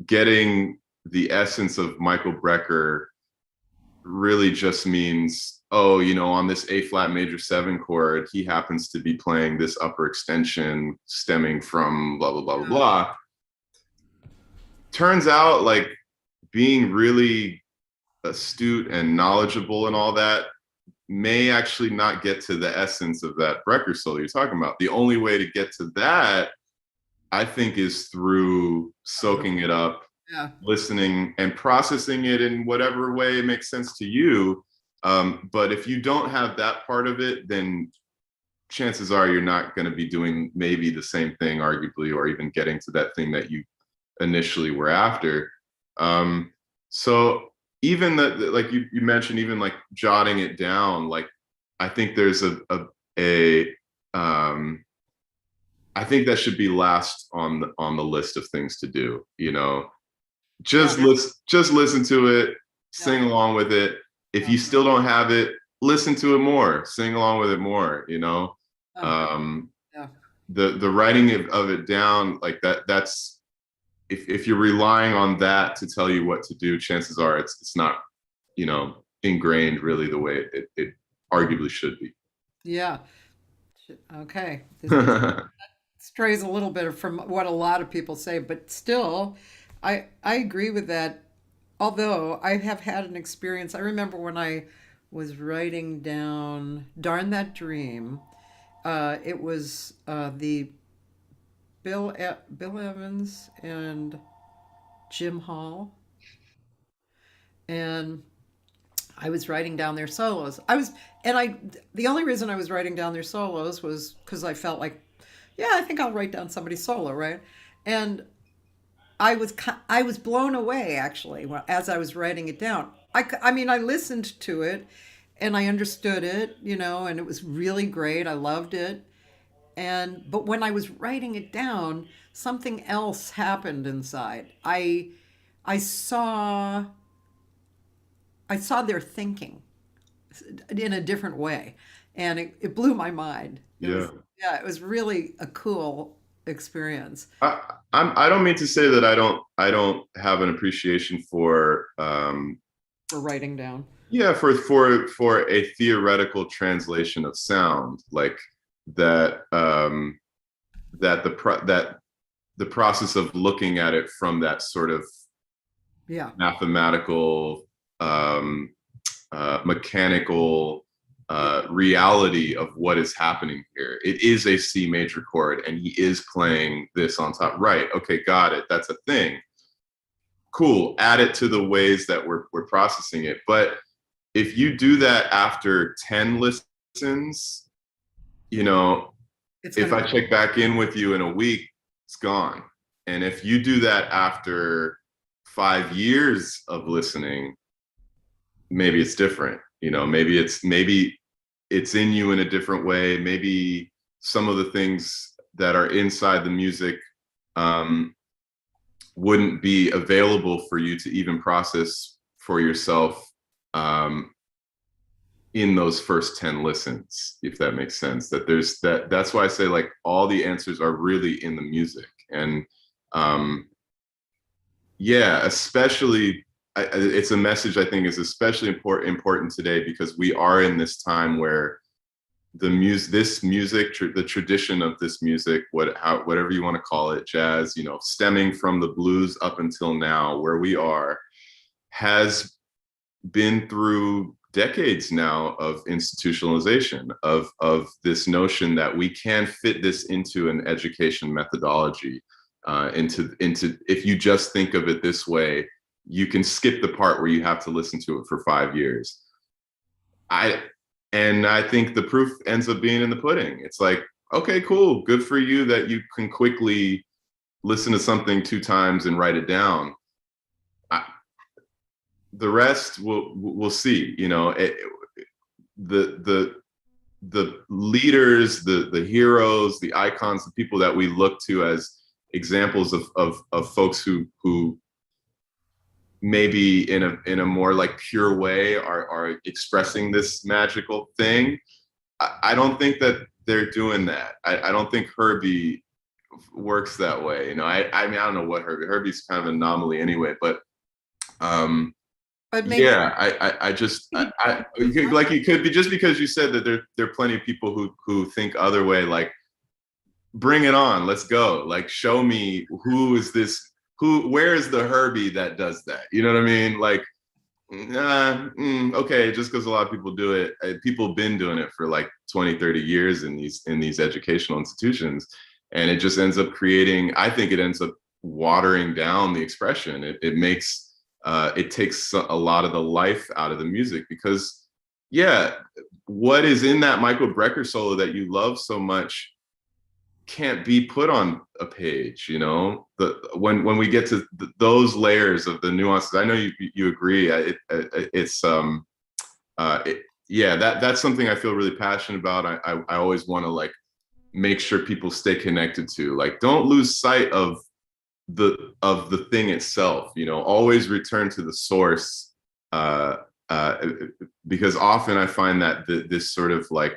Getting the essence of Michael Brecker really just means, on this A flat major 7 chord, he happens to be playing this upper extension stemming from blah, blah, blah, blah, blah. Turns out, like, being really astute and knowledgeable and all that may actually not get to the essence of that Brecker solo you're talking about. The only way to get to that, I think, is through soaking it up, listening and processing it in whatever way makes sense to you. But if you don't have that part of it, then chances are you're not going to be doing maybe the same thing, arguably, or even getting to that thing that you initially were after. So even that, like you mentioned, even like jotting it down, like I think there's I think that should be last on the list of things to do. You know, Yeah. just listen to it, sing Yeah. along with it. If you still don't have it, listen to it more, sing along with it more. You know, Yeah. the writing of it down like that's if you're relying on that to tell you what to do, chances are it's not, you know, ingrained really the way it arguably should be. Yeah. Okay. This strays a little bit from what a lot of people say, but still, I agree with that. Although I have had an experience, I remember when I was writing down "Darn That Dream." It was the Bill Evans and Jim Hall, and I was writing down their solos. The only reason I was writing down their solos was because I felt like, yeah, I think I'll write down somebody's solo, right? And I was blown away actually as I was writing it down. I mean, I listened to it and I understood it, you know, and it was really great. I loved it. But when I was writing it down, something else happened inside. I saw I saw their thinking in a different way, and it blew my mind. It Yeah. was, yeah, it was really a cool experience I don't mean to say that I don't have an appreciation for for writing down. yeah, for a theoretical translation of sound, like that that the process of looking at it from that sort of Yeah, mathematical, mechanical reality of what is happening here. It is a C major chord, and he is playing this on top. Right? Okay, got it. That's a thing. Cool. Add it to the ways that we're processing it. But if you do that after 10 listens, you know, it's if gonna I be. check back in with you in a week, it's gone. And if you do that after 5 years of listening, maybe it's different. You know, maybe it's in you in a different way. Maybe some of the things that are inside the music wouldn't be available for you to even process for yourself in those first 10 listens, if that makes sense. That's why I say like all the answers are really in the music. And yeah, especially it's a message I think is especially important today, because we are in this time where this music, the tradition of this music, whatever you want to call it, jazz, you know, stemming from the blues up until now, where we are, has been through decades now of institutionalization of this notion that we can fit this into an education methodology, into if you just think of it this way, you can skip the part where you have to listen to it for 5 years. I think the proof ends up being in the pudding. It's like, okay, cool, good for you that you can quickly listen to something 2 times and write it down. The rest we'll see. You know, the leaders, the heroes, the icons, the people that we look to as examples of folks who maybe in a more like pure way are expressing this magical thing. I don't think that they're doing that. I don't think Herbie works that way. You know, I mean, I don't know what Herbie's kind of an anomaly anyway, but But maybe yeah, I just like, you could be, just because you said that there are plenty of people who think other way, like bring it on, let's go, like show me where is the Herbie that does that, you know what I mean? Like, okay, just because a lot of people do it, people have been doing it for like 20-30 years in these educational institutions, and it just ends up creating, I think it ends up watering down the expression. It makes it takes a lot of the life out of the music, because yeah, what is in that Michael Brecker solo that you love so much can't be put on a page, you know. When we get to those layers of the nuances, I know you agree. Yeah, that's something I feel really passionate about. I always want to like make sure people stay connected to, like, don't lose sight of the thing itself, you know. Always return to the source, uh, uh, because often I find that this sort of like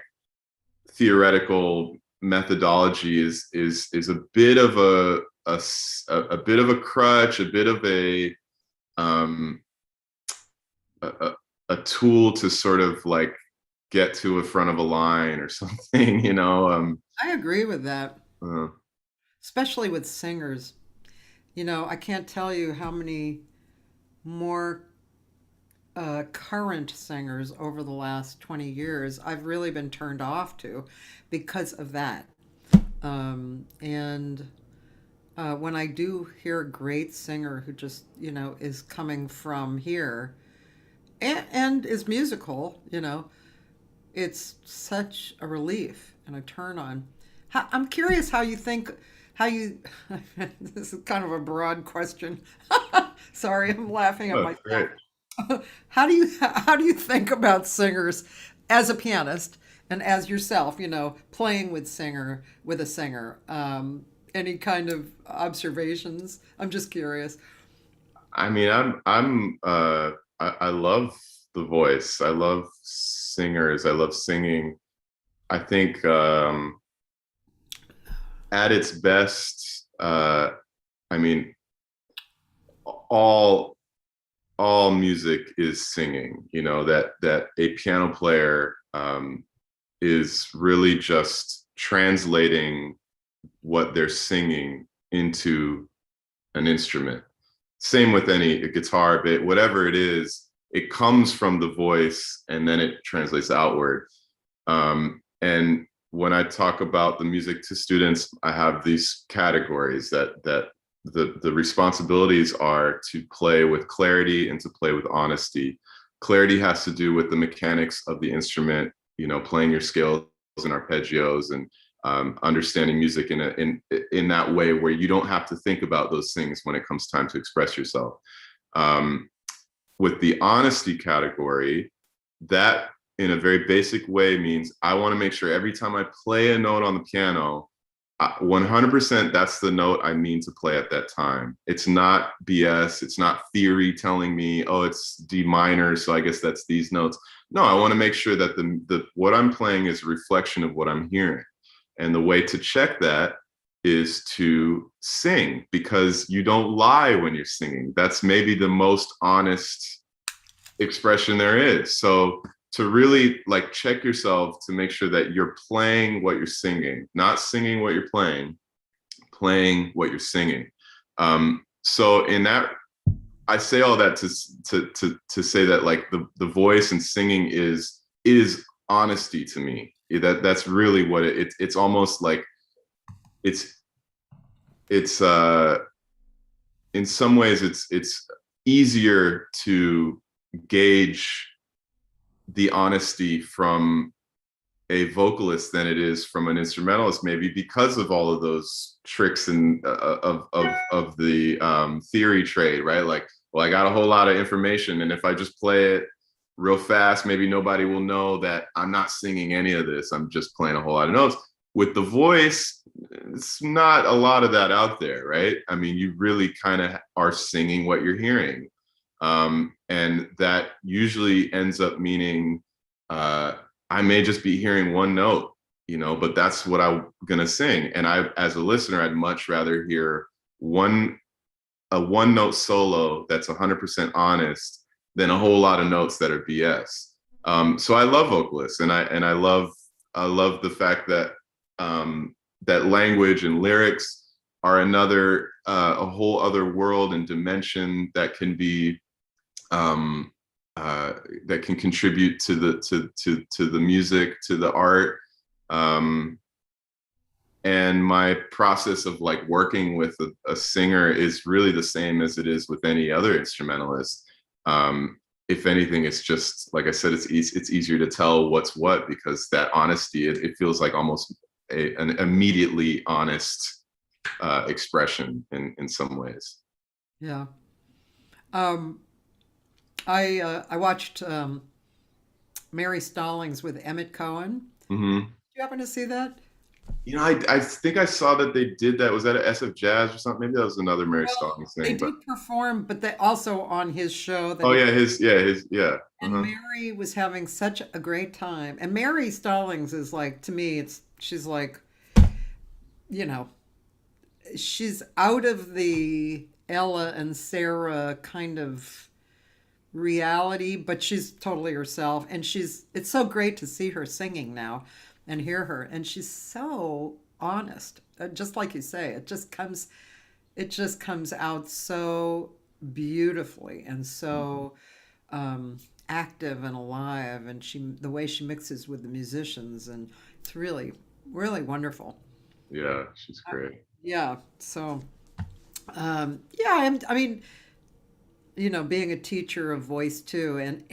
theoretical methodology is a bit of a bit of a crutch, a bit of um, a a tool to sort of like get to a front of a line or something, you know. I agree with that, Uh, especially with singers. You know, I can't tell you how many more current singers over the last 20 years I've really been turned off to because of that. And when I do hear a great singer who just, you know, is coming from here and is musical, you know, it's such a relief and a turn on. I'm curious how you think, how you, this is kind of a broad question. Sorry, I'm laughing at oh, myself. great. How do you think about singers as a pianist and as yourself, you know, playing with a singer? Any kind of observations? I'm just curious. I mean, I love the voice. I love singers. I love singing. I think at its best, I mean, all all music is singing. You know, that a piano player is really just translating what they're singing into an instrument. Same with any guitar bit, whatever it is, it comes from the voice and then it translates outward. And when I talk about the music to students, I have these categories that the responsibilities are to play with clarity and to play with honesty. Clarity has to do with the mechanics of the instrument, you know, playing your scales and arpeggios and understanding music in that way where you don't have to think about those things when it comes time to express yourself. Um, with the honesty category, that in a very basic way means I want to make sure every time I play a note on the piano, 100% that's the note I mean to play at that time. It's not BS. It's not theory telling me, oh, it's D minor, so I guess that's these notes. No, I want to make sure that the what I'm playing is a reflection of what I'm hearing. And the way to check that is to sing, because you don't lie when you're singing. That's maybe the most honest expression there is. So to really like check yourself to make sure that you're playing what you're singing, not singing what you're playing what you're singing. So in that, I say all that to say that like the voice and singing is honesty to me. That's really what it's almost like it's in some ways it's easier to gauge the honesty from a vocalist than it is from an instrumentalist, maybe because of all of those tricks and of the theory trade, right? Like, well, I got a whole lot of information, and if I just play it real fast, maybe nobody will know that I'm not singing any of this. I'm just playing a whole lot of notes. With the voice, it's not a lot of that out there, right? I mean, you really kind of are singing what you're hearing. And that usually ends up meaning I may just be hearing one note, you know, but that's what I'm gonna sing. And I, as a listener, I'd much rather hear a one note solo that's 100% honest than a whole lot of notes that are BS. So I love vocalists, and I love the fact that that language and lyrics are another a whole other world and dimension that can be that can contribute to the music, to the art. And my process of like working with a singer is really the same as it is with any other instrumentalist. if anything, it's just like I said, it's easier to tell what's what, because that honesty, it feels like almost an immediately honest expression in some ways. Yeah. Um, I watched Mary Stallings with Emmett Cohen. Hmm. Did you happen to see that? You know, I think I saw that they did that. Was that at SF Jazz or something? Maybe that was another Mary Well, Stallings they thing. But did perform, but they also on his show that oh he, yeah, his. and Uh-huh. Mary was having such a great time. And Mary Stallings is like, to me, she's like, you know, she's out of the Ella and Sarah kind of reality, but she's totally herself. And it's so great to see her singing now and hear her. And she's so honest. Just like you say, it just comes out so beautifully and so active and alive. And the way she mixes with the musicians, and it's really, really wonderful. Yeah, she's great. Yeah. So, yeah, I mean, being a teacher of voice too, and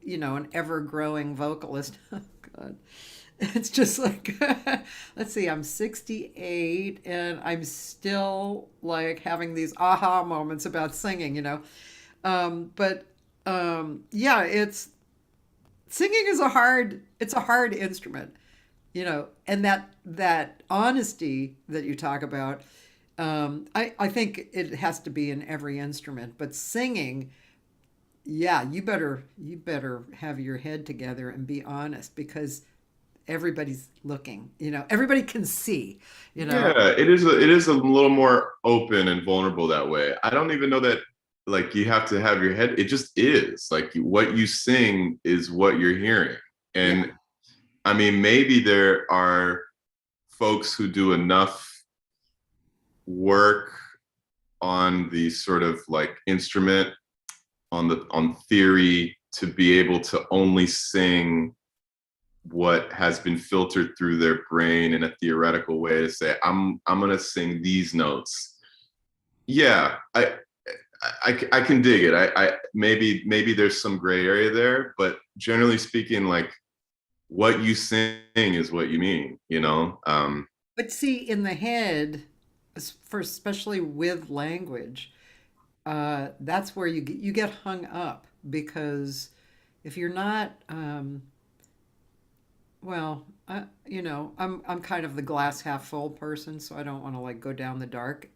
an ever growing vocalist. Oh, God, it's just like, let's see, I'm 68 and I'm still like having these aha moments about singing. But yeah, singing is it's a hard instrument, and that honesty that you talk about. I think it has to be in every instrument, but singing, yeah, you better have your head together and be honest, because everybody's looking. Everybody can see. Yeah, it is a little more open and vulnerable that way. I don't even know that like you have to have your head. It just is like what you sing is what you're hearing. Yeah, And I mean, maybe there are folks who do enough work on the sort of like instrument on theory to be able to only sing what has been filtered through their brain in a theoretical way to say I'm gonna sing these notes. Yeah, I can dig it. I maybe there's some gray area there, but generally speaking, like what you sing is what you mean, you know. but see, in the head, for especially with language, that's where you get hung up, because if you're not, well, I'm kind of the glass half full person, so I don't want to like go down the dark,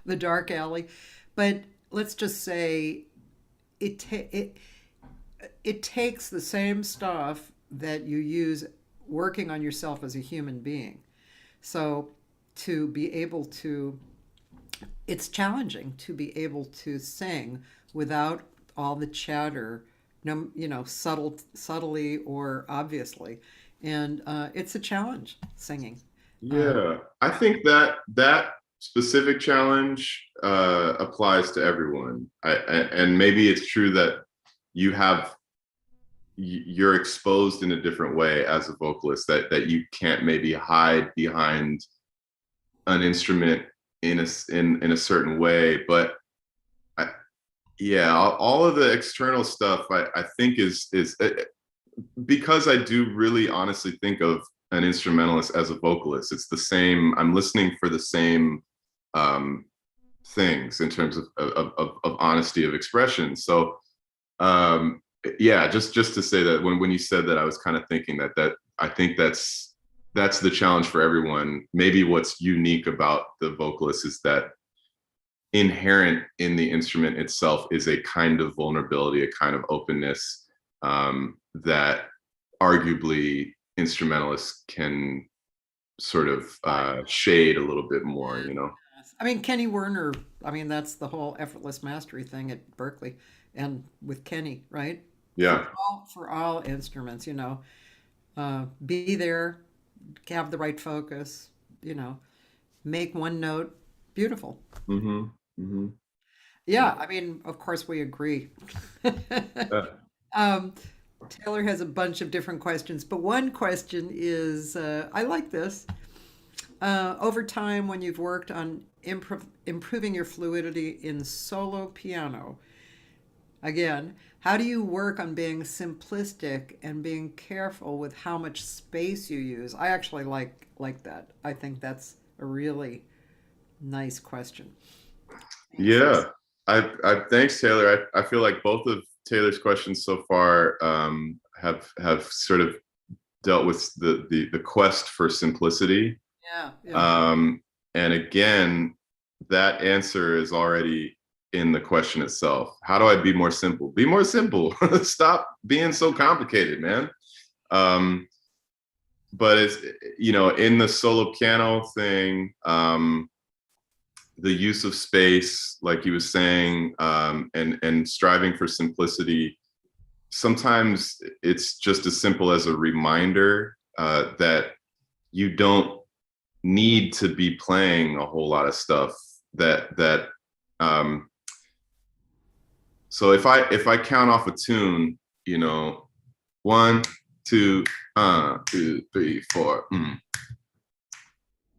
the dark alley. But let's just say it ta- it it takes the same stuff that you use working on yourself as a human being. So to be able to, it's challenging to be able to sing without all the chatter, no, subtly or obviously, and it's a challenge singing. Uh, Yeah, I think that that specific challenge applies to everyone. And maybe it's true that you have you're exposed in a different way as a vocalist that you can't maybe hide behind an instrument in a certain way. But I, yeah, all of the external stuff I think is because I do really honestly think of an instrumentalist as a vocalist. It's the same. I'm listening for the same um, things in terms of honesty of expression. So um, yeah, just to say that when you said that, I was kind of thinking that I think that's the challenge for everyone. Maybe what's unique about the vocalist is that inherent in the instrument itself is a kind of vulnerability, a kind of openness that arguably instrumentalists can sort of shade a little bit more, you know? I mean, Kenny Werner. I mean, that's the whole effortless mastery thing at Berkeley, and with Kenny, right? For Yeah. all instruments, be there, have the right focus, you know, make one note beautiful. Mm-hmm. Mm-hmm. Yeah, I mean, of course we agree. um, Taylor has a bunch of different questions, but one question is, I like this. Over time, when you've worked on improving your fluidity in solo piano, Again, how do you work on being simplistic and being careful with how much space you use? I actually like that. I think that's a really nice question. Yeah. I thanks, Taylor. I feel like both of Taylor's questions so far have sort of dealt with the quest for simplicity. Yeah, yeah. And again, that answer is already in the question itself. How do I be more simple? Be more simple. Stop being so complicated, man. But it's, you know, in the solo piano thing, the use of space, like you was saying, and striving for simplicity. Sometimes it's just as simple as a reminder that you don't need to be playing a whole lot of stuff. Um, so if I count off a tune, you know, 1, 2, 2, 3, 4.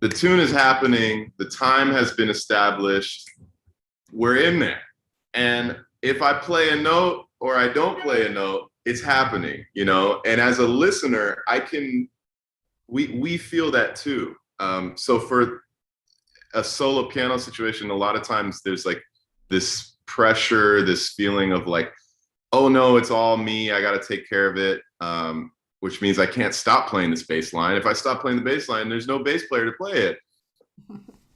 The tune is happening. The time has been established. We're in there. And if I play a note or I don't play a note, it's happening, you know? And as a listener, we feel that too. So for a solo piano situation, a lot of times there's like this pressure, this feeling of like, oh no, it's all me. I got to take care of it. Which means I can't stop playing this bass line. If I stop playing the bass line, there's no bass player to play it.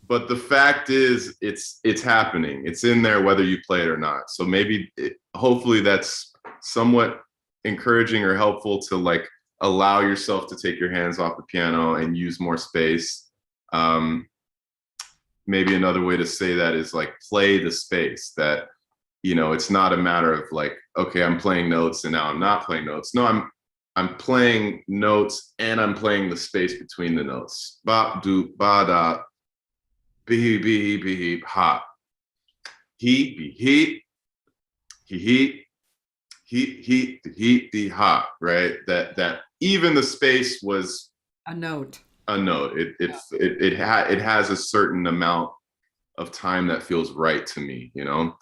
But the fact is, it's happening. It's in there whether you play it or not. So maybe, hopefully that's somewhat encouraging or helpful to like allow yourself to take your hands off the piano and use more space. Maybe another way to say that is like play the space. That, you know, it's not a matter of like, okay, I'm playing notes and now I'm not playing notes. No, I'm playing notes and I'm playing the space between the notes. Ba, do, ba, da, be, ha. He, be, he, the, ha, right? That even the space was A note. a note. It has a certain amount of time that feels right to me, you know?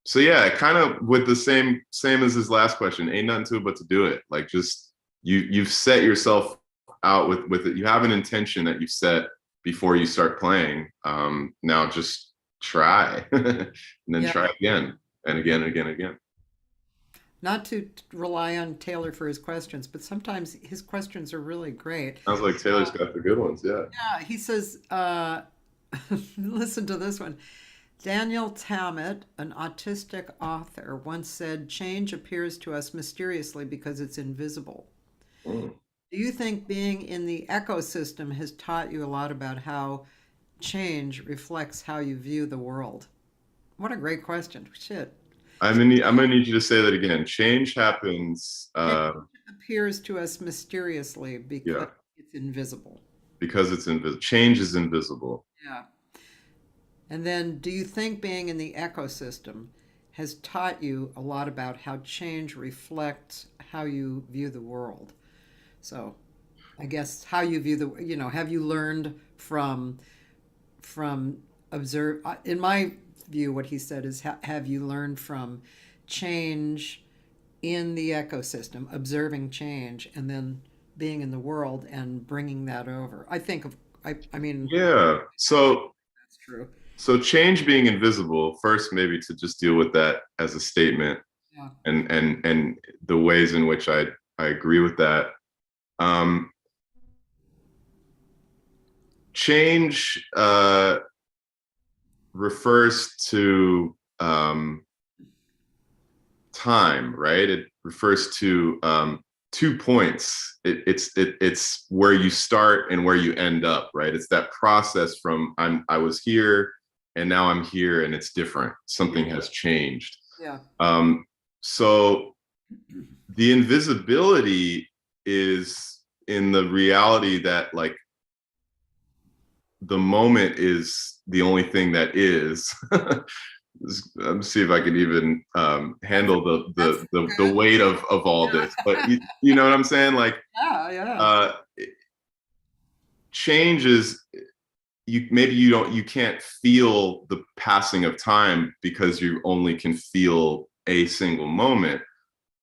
So yeah, kind of with the same as his last question, ain't nothing to it but to do it. Like just you've set yourself out with it. You have an intention that you've set before you start playing. Now just try and then Yeah. try again and again and again and again. Not to rely on Taylor for his questions, but sometimes his questions are really great. Sounds like Taylor's got the good ones. Yeah. Yeah, he says, listen to this one. Daniel Tammet, an autistic author, once said, change appears to us mysteriously because it's invisible. Mm. Do you think being in the ecosystem has taught you a lot about how change reflects how you view the world? What a great question. Shit. I'm gonna need you to say that again. Change happens. Change appears to us mysteriously because Yeah, it's invisible. because it's invisible. Change is invisible. Yeah. And then, do you think being in the ecosystem has taught you a lot about how change reflects how you view the world? So, I guess how you view the, have you learned from observe? In my view, what he said is, have you learned from change in the ecosystem, observing change, and then being in the world and bringing that over? I think of, I mean, Yeah. that's true. So change being invisible, first maybe to just deal with that as a statement Yeah. and the ways in which I agree with that. Change refers to time, right? It refers to 2 points. It's where you start and where you end up, right? It's that process from I was here and now I'm here and it's different. Something has changed. Yeah. So the invisibility is in the reality that like the moment is the only thing that is. Let's see if I can even handle the weight of all this. But you know what I'm saying? Like Yeah, yeah. change is, you can't feel the passing of time because you only can feel a single moment.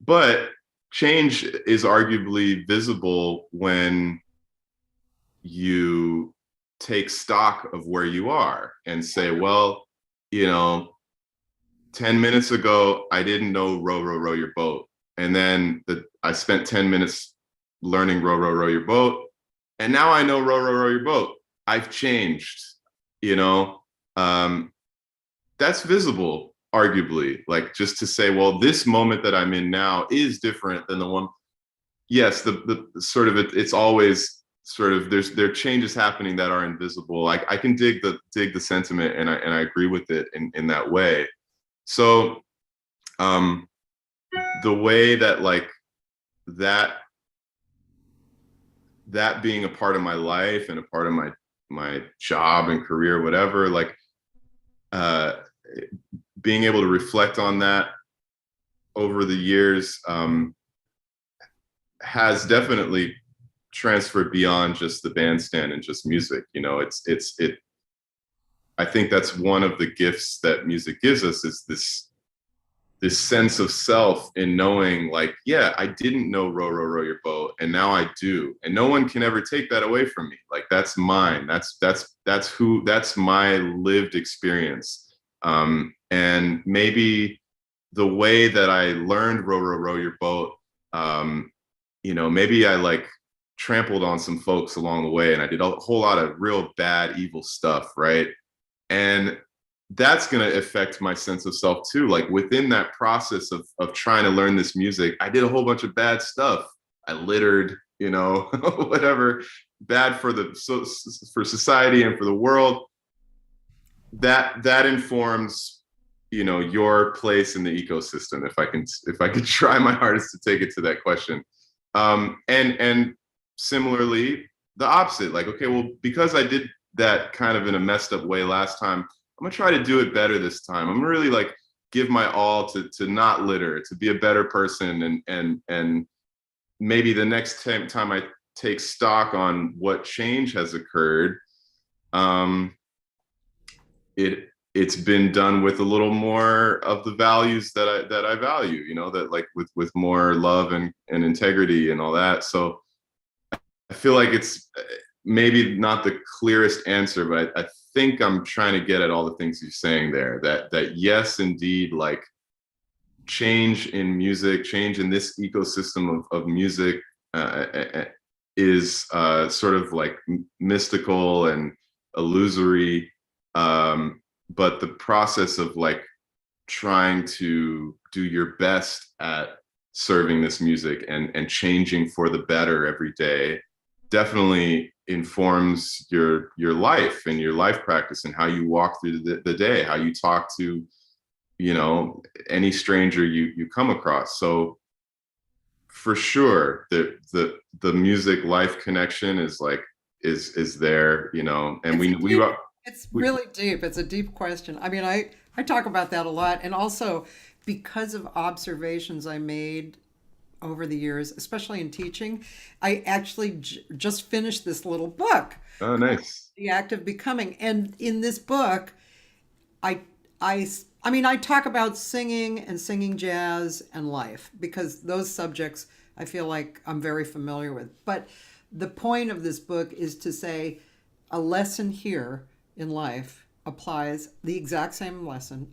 But change is arguably visible when you take stock of where you are and say, well, 10 minutes ago, I didn't know row, row, row your boat. And then I spent 10 minutes learning row, row, row your boat. And now I know row, row, row your boat. I've changed, that's visible, arguably, like just to say, well, this moment that I'm in now is different than the one. Yes, the sort of it's always sort of there are changes happening that are invisible. I can dig the sentiment, and I agree with it in that way. So the way that like that being a part of my life and a part of my job and career, whatever, like being able to reflect on that over the years has definitely transferred beyond just the bandstand and just music. I think that's one of the gifts that music gives us, is this sense of self in knowing, like, yeah, I didn't know row, row, row your boat, and now I do. And no one can ever take that away from me. Like, that's mine. That's my lived experience. And maybe the way that I learned row, row, row your boat, maybe I like trampled on some folks along the way, and I did a whole lot of real bad, evil stuff, right? And that's going to affect my sense of self too. Like, within that process of trying to learn this music, I did a whole bunch of bad stuff. I littered, whatever, bad for society and for the world. That informs, your place in the ecosystem. If I can try my hardest to take it to that question. And similarly, the opposite, like, okay, well, because I did that kind of in a messed up way last time, I'm gonna try to do it better this time. I'm gonna really like give my all to not litter, to be a better person, and maybe the next time I take stock on what change has occurred, it's been done with a little more of the values that I value, that like with more love and integrity and all that. So I feel like it's maybe not the clearest answer, but I think I'm trying to get at all the things you're saying there, that yes, indeed, like change in music, change in this ecosystem of music is sort of like mystical and illusory. But the process of like trying to do your best at serving this music and changing for the better every day definitely informs your life and your life practice and how you walk through the day, how you talk to, any stranger you come across. So for sure, the music life connection is like is there, and it's really deep. It's a deep question. I mean, I talk about that a lot, and also because of observations I made over the years, especially in teaching, I actually just finished this little book. Oh, nice. The Act of Becoming. And in this book, I mean, I talk about singing and singing jazz and life, because those subjects I feel like I'm very familiar with. But the point of this book is to say a lesson here in life applies, the exact same lesson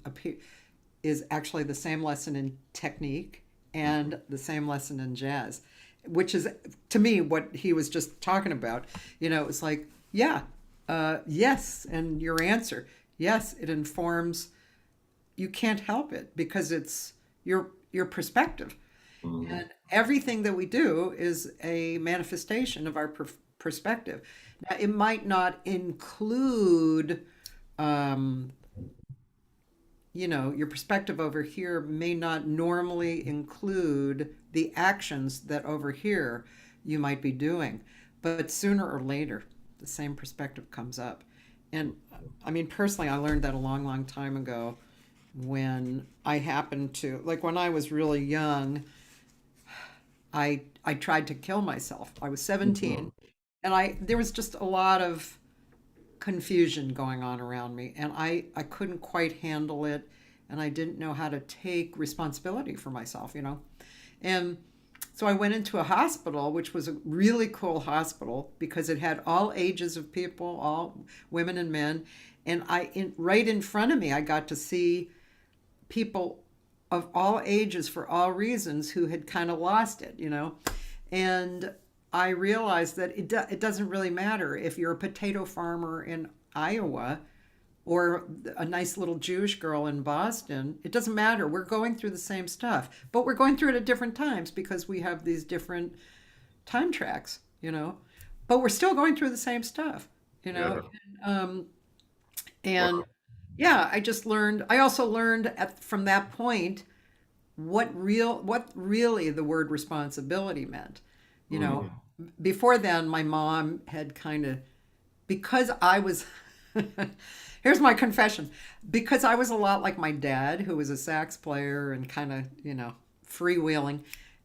is actually the same lesson in technique and the same lesson in jazz, which is, to me, what he was just talking about. It's like, yeah, yes, and your answer, yes, it informs. You can't help it because it's your perspective. Mm-hmm. And everything that we do is a manifestation of our perspective. Now, it might not include, your perspective over here may not normally include the actions that over here you might be doing. But sooner or later, the same perspective comes up. And I mean, personally, I learned that a long, long time ago when I happened to, like when I was really young, I tried to kill myself. I was 17. Mm-hmm. And there was just a lot of confusion going on around me, and I couldn't quite handle it, and I didn't know how to take responsibility for myself, And so I went into a hospital, which was a really cool hospital because it had all ages of people, all women and men. And right in front of me, I got to see people of all ages for all reasons who had kind of lost it, And I realized that it doesn't really matter if you're a potato farmer in Iowa or a nice little Jewish girl in Boston. It doesn't matter. We're going through the same stuff, but we're going through it at different times because we have these different time tracks, but we're still going through the same stuff, Yeah. and Wow. yeah, I also learned from that point what really the word responsibility meant, you know. Before then, my mom had kind of, because I was, here's my confession, because I was a lot like my dad, who was a sax player and kind of, freewheeling.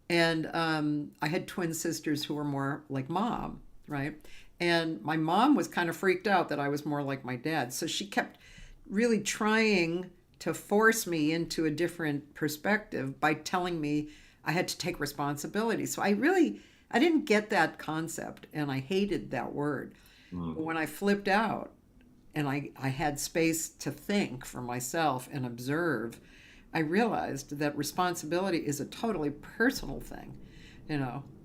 And I had twin sisters who were more like mom, right? And my mom was kind of freaked out that I was more like my dad. So she kept really trying to force me into a different perspective by telling me I had to take responsibility. So I didn't get that concept, and I hated that word. But when I flipped out and I had space to think for myself and observe, I realized that responsibility is a totally personal thing,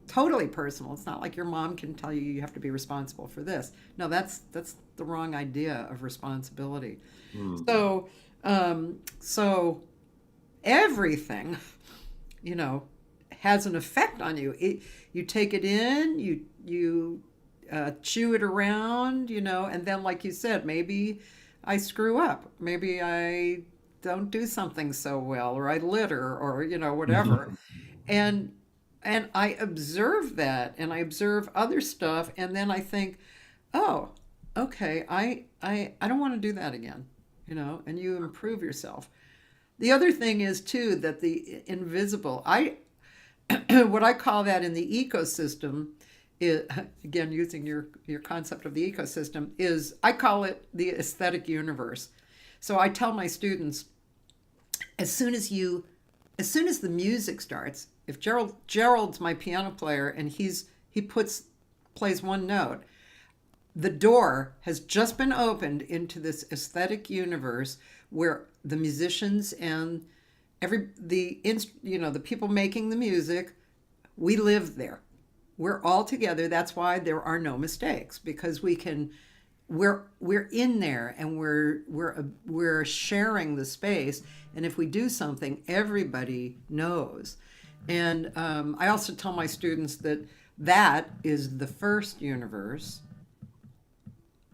totally personal. It's not like your mom can tell you you have to be responsible for this. No, that's the wrong idea of responsibility. So, so everything, has an effect on you. You take it in, you chew it around, and then, like you said, maybe I screw up. Maybe I don't do something so well, or I litter, or whatever. And I observe that, and I observe other stuff, and then I think, oh, okay, I don't want to do that again, and you improve yourself. The other thing is too that the invisible, what I call that in the ecosystem is, again, using your concept of the ecosystem, is I call it the aesthetic universe. So I tell my students, as soon as the music starts, if Gerald's my piano player and he plays one note, the door has just been opened into this aesthetic universe where the musicians and the people making the music, we live there. We're all together. That's why there are no mistakes, because we're in there, and we're sharing the space. And if we do something, everybody knows. And I also tell my students that is the first universe,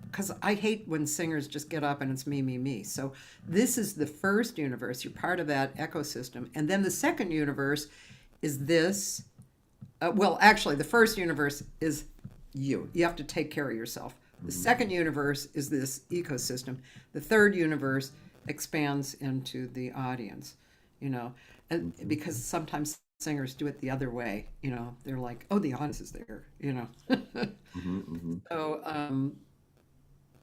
because I hate when singers just get up and it's me, me, me. So this is the first universe. You're part of that ecosystem. And then the second universe is this. Well, actually, the first universe is you. You have to take care of yourself. The second universe is this ecosystem. The third universe expands into the audience, and because sometimes singers do it the other way, they're like, oh, the audience is there, So,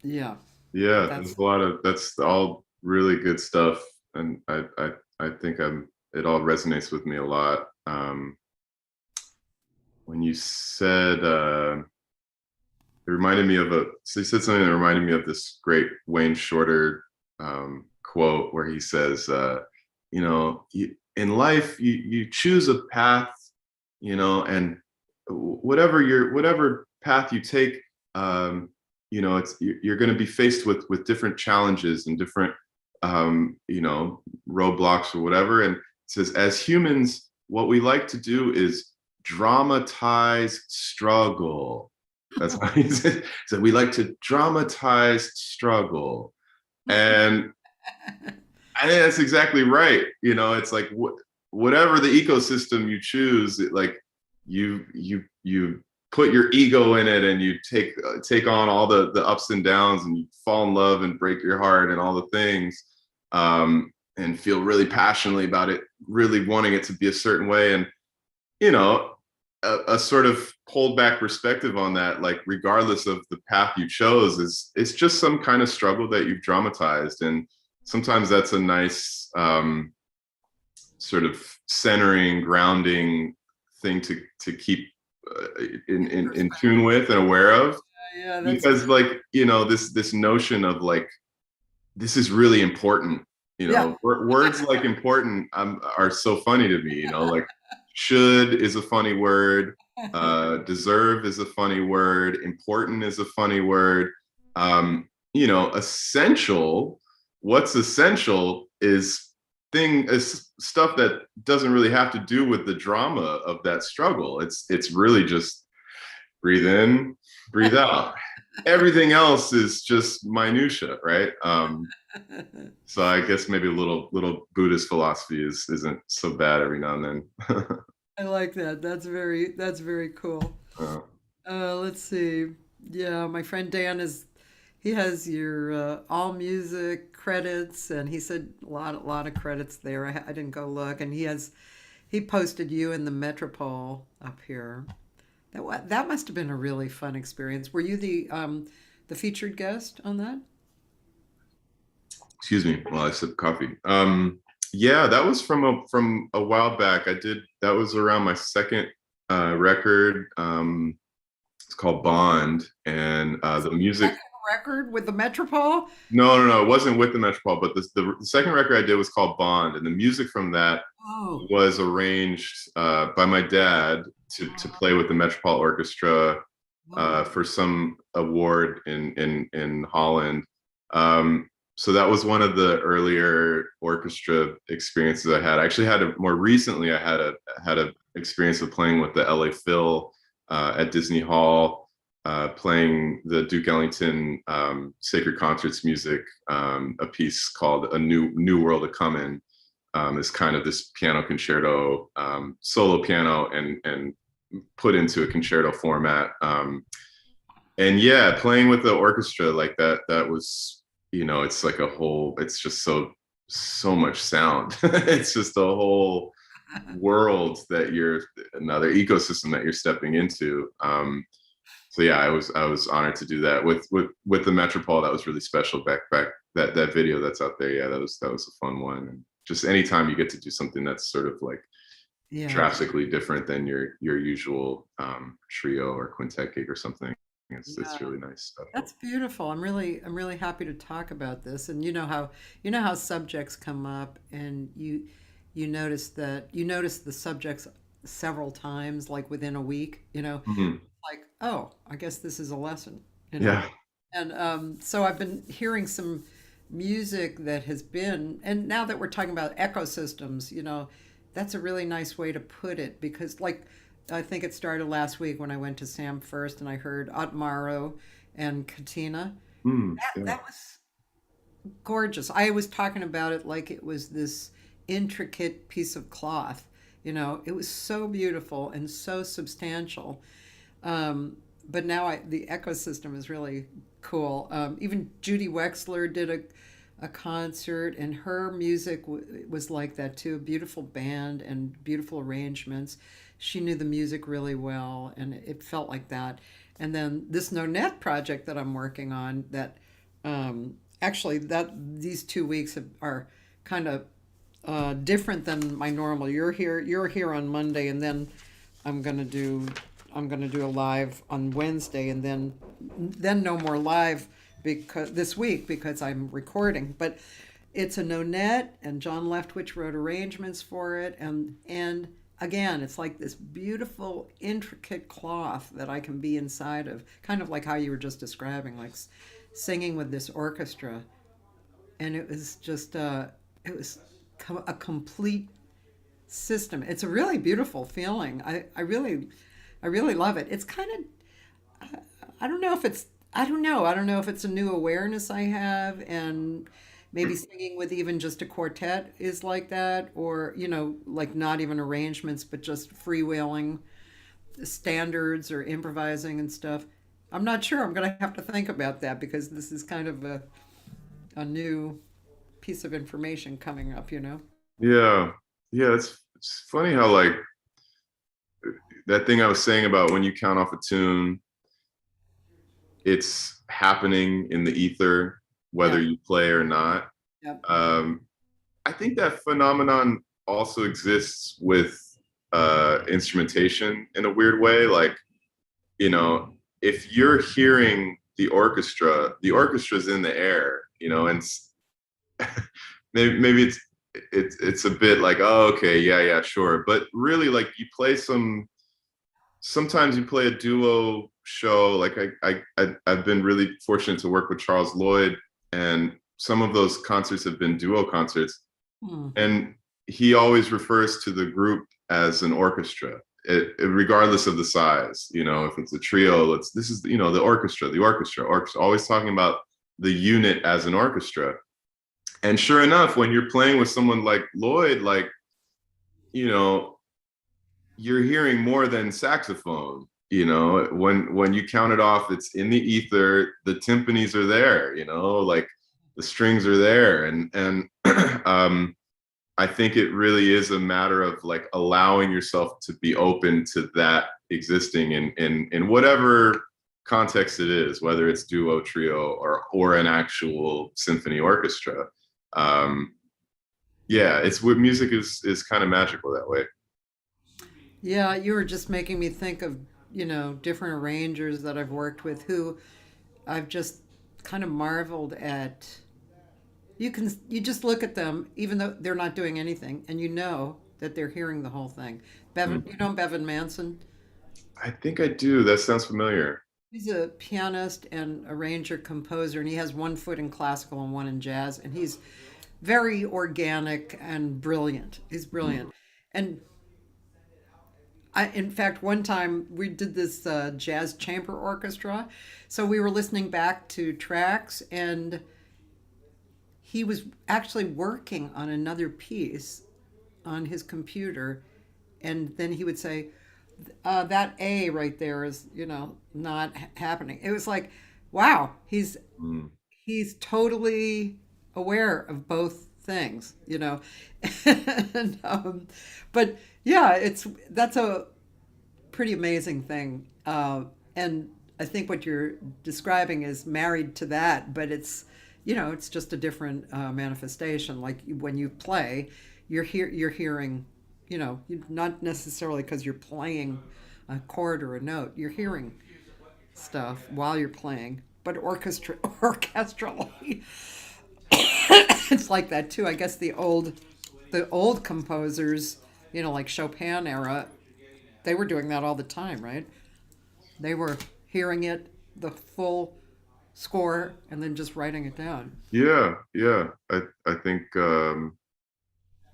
yeah. Yeah, there's a lot of, that's all really good stuff, and I think it all resonates with me a lot. When you said it reminded me of so you said something that reminded me of this great Wayne Shorter quote where he says, in life you choose a path, and whatever path you take, you're going to be faced with different challenges and different roadblocks or whatever. And it says, as humans, what we like to do is dramatize struggle. That's what he said. So we like to dramatize struggle, and I think that's exactly right. It's like whatever the ecosystem you choose, like you put your ego in it, and you take on all the ups and downs, and you fall in love and break your heart and all the things, and feel really passionately about it, really wanting it to be a certain way. And a sort of pulled back perspective on that, like regardless of the path you chose, is it's just some kind of struggle that you've dramatized, and sometimes that's a nice sort of centering, grounding thing to keep in tune with and aware of, Yeah, that's because like this notion of like this is really important. yeah. Words like important are so funny to me. Like should is a funny word. Deserve is a funny word. Important is a funny word. Essential. What's essential is stuff that doesn't really have to do with the drama of that struggle. It's really just breathe in, breathe out. Everything else is just minutia, right? So I guess maybe a little Buddhist philosophy isn't so bad every now and then. I like that. That's very cool. uh, Let's see. Yeah, my friend Dan he has your all music credits, and he said a lot of credits there. I didn't go look, and he posted you in the Metropole up here. That must have been a really fun experience. Were you the featured guest on that? Excuse me while I sip coffee. Yeah, that was from a while back. I did that was around my second record. It's called Bond, and the music. Second record with the Metropole? No, it wasn't with the Metropole, but the second record I did was called Bond, and the music from that Oh, was arranged by my dad to play with the Metropole Orchestra oh, for some award in Holland. So that was one of the earlier orchestra experiences I had. I actually more recently. I had a experience of playing with the LA Phil at Disney Hall, playing the Duke Ellington Sacred Concerts music, a piece called "A New World to Come In." Is kind of this piano concerto, solo piano, and put into a concerto format. And yeah, playing with the orchestra like that was, it's like it's just so much sound. It's just a whole world another ecosystem that you're stepping into. So yeah, I was honored to do that with the Metropole. That was really special back that video that's out there. Yeah, that was a fun one. And just anytime you get to do something that's sort of like yeah. drastically different than your usual trio or quintet gig or something, it's Yeah. really nice stuff. That's beautiful. I'm really happy to talk about this. And you know how subjects come up, and you notice the subjects several times, like within a week. Mhm. Like, oh, I guess this is a lesson. You know, Yeah. and so I've been hearing some music that has been, and now that we're talking about ecosystems, that's a really nice way to put it, because like I think it started last week when I went to Sam First and I heard Otmaro and Katina. Yeah. That was gorgeous. I was talking about it like it was this intricate piece of cloth. It was so beautiful and so substantial. But now the ecosystem is really cool. Even Judy Wexler did a concert, and her music was like that too. A beautiful band and beautiful arrangements. She knew the music really well, and it felt like that. And then this No Net project that I'm working on, that actually that these 2 weeks are kind of different than my normal. You're here on Monday, and then I'm gonna do I'm gonna do a live on Wednesday, and then no more live because this week, because I'm recording. But it's a no net, and John Leftwich wrote arrangements for it, and again, it's like this beautiful intricate cloth that I can be inside of, kind of like how you were just describing, like singing with this orchestra. And it was just it was a complete system. It's a really beautiful feeling. I really love it. It's kind of, I don't know if it's, I don't know if it's a new awareness I have, and maybe singing with even just a quartet is like that, or like not even arrangements but just freewheeling standards or improvising and stuff. I'm not sure. I'm going to have to think about that, because this is kind of a new piece of information coming up. Yeah. It's funny how like that thing I was saying about when you count off a tune, it's happening in the ether, Yeah. whether you play or not. Yep. Um, I think that phenomenon also exists with instrumentation in a weird way. Like, you know, if you're hearing the orchestra's in the air, you know, and maybe it's a bit like, oh, okay, yeah, yeah, sure. But really, like, sometimes you play a duo show. Like I've been really fortunate to work with Charles Lloyd, and some of those concerts have been duo concerts, Hmm. and he always refers to the group as an orchestra, regardless of the size. You know, if it's a trio, this is, you know, the orchestra, always talking about the unit as an orchestra. And sure enough, when you're playing with someone like Lloyd, like, you know, you're hearing more than saxophone. You know, when you count it off, it's in the ether, the timpanis are there, you know, like the strings are there. And I think it really is a matter of like allowing yourself to be open to that existing in whatever context it is, whether it's duo, trio, or an actual symphony orchestra. Um, yeah, it's what music is kind of magical that way. Yeah, you were just making me think of, different arrangers that I've worked with who I've just kind of marveled at. You just look at them, even though they're not doing anything, and you know that they're hearing the whole thing. Bevan, Mm. you know Bevan Manson? I think I do. That sounds familiar. He's a pianist and arranger composer, and he has one foot in classical and one in jazz, and he's very organic and brilliant. He's brilliant. And in fact, one time we did this jazz chamber orchestra. So we were listening back to tracks, and he was actually working on another piece on his computer. And then he would say, that A right there is, not happening. It was like, wow, Mm. he's totally aware of both things. and, but yeah, that's a pretty amazing thing. And I think what you're describing is married to that, but it's just a different manifestation. Like when you play, you're hearing, not necessarily because you're playing a chord or a note, you're hearing stuff while you're playing, but orchestrally, it's like that too. I guess the old composers, like Chopin era, they were doing that all the time, right? They were hearing it, the full score, and then just writing it down. Yeah, yeah. I think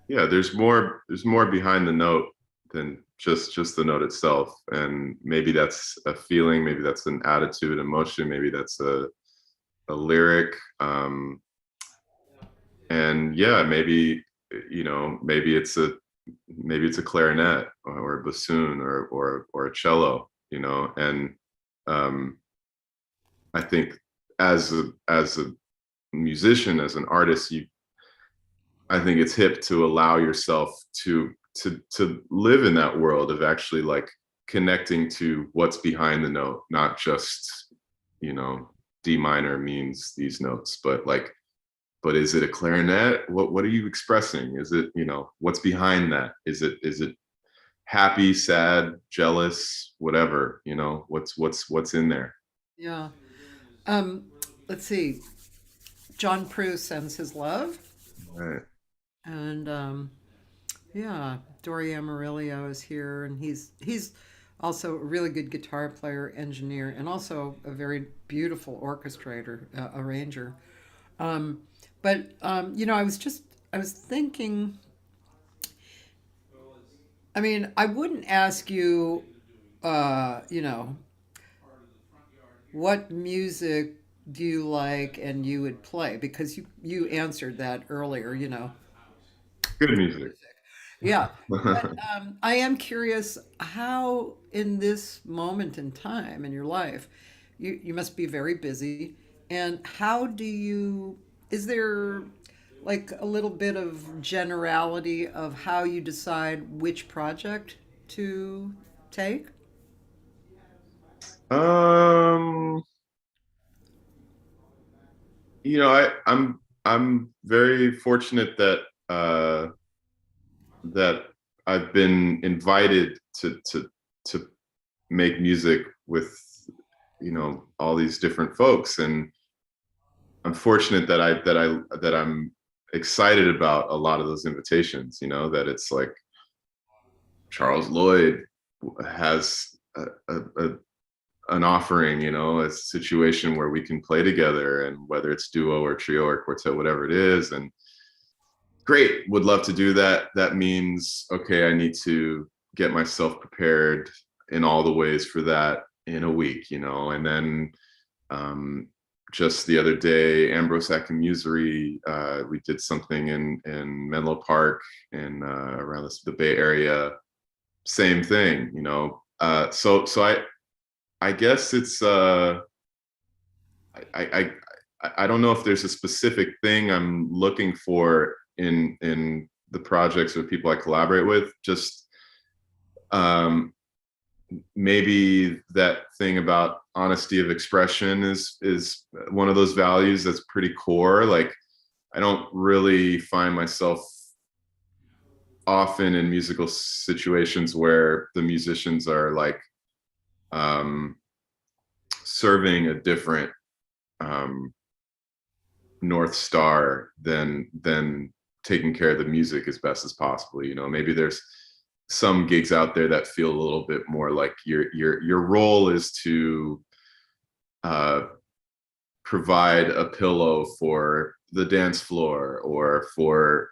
yeah, there's more behind the note than just the note itself. And maybe that's a feeling, maybe that's an attitude, emotion, maybe that's a lyric. And yeah, maybe it's a clarinet or a bassoon or a cello, and um I think as a musician, as an artist, I think it's hip to allow yourself to live in that world of actually like connecting to what's behind the note, not just, you know, D minor means these notes, but is it a clarinet? What are you expressing? Is it, what's behind that? Is it happy, sad, jealous, whatever, what's in there? Yeah. Um, let's see. John Prue sends his love, Right. and yeah, Dory Amarillo is here, and he's also a really good guitar player, engineer, and also a very beautiful orchestrator, arranger. Um, but I was thinking. I mean, I wouldn't ask you, uh, you know, what music do you like and you would play, because you answered that earlier. Good music. Yeah. But I am curious how, in this moment in time in your life, you must be very busy. And is there like a little bit of generality of how you decide which project to take? Um, I'm very fortunate that that I've been invited to make music with all these different folks, and I'm fortunate that I'm excited about a lot of those invitations. That it's like Charles Lloyd has an offering, a situation where we can play together, and whether it's duo or trio or quartet, whatever it is, and great, would love to do that. That means, okay, I need to get myself prepared in all the ways for that in a week, and then um, just the other day, Ambrose Akinmusire, we did something in Menlo Park and around the Bay Area. Same thing, so I guess it's I don't know if there's a specific thing I'm looking for in the projects or people I collaborate with. Just maybe that thing about honesty of expression is one of those values that's pretty core. Like, I don't really find myself often in musical situations where the musicians are like serving a different North Star than taking care of the music as best as possible. Maybe there's some gigs out there that feel a little bit more like your role is to provide a pillow for the dance floor, or for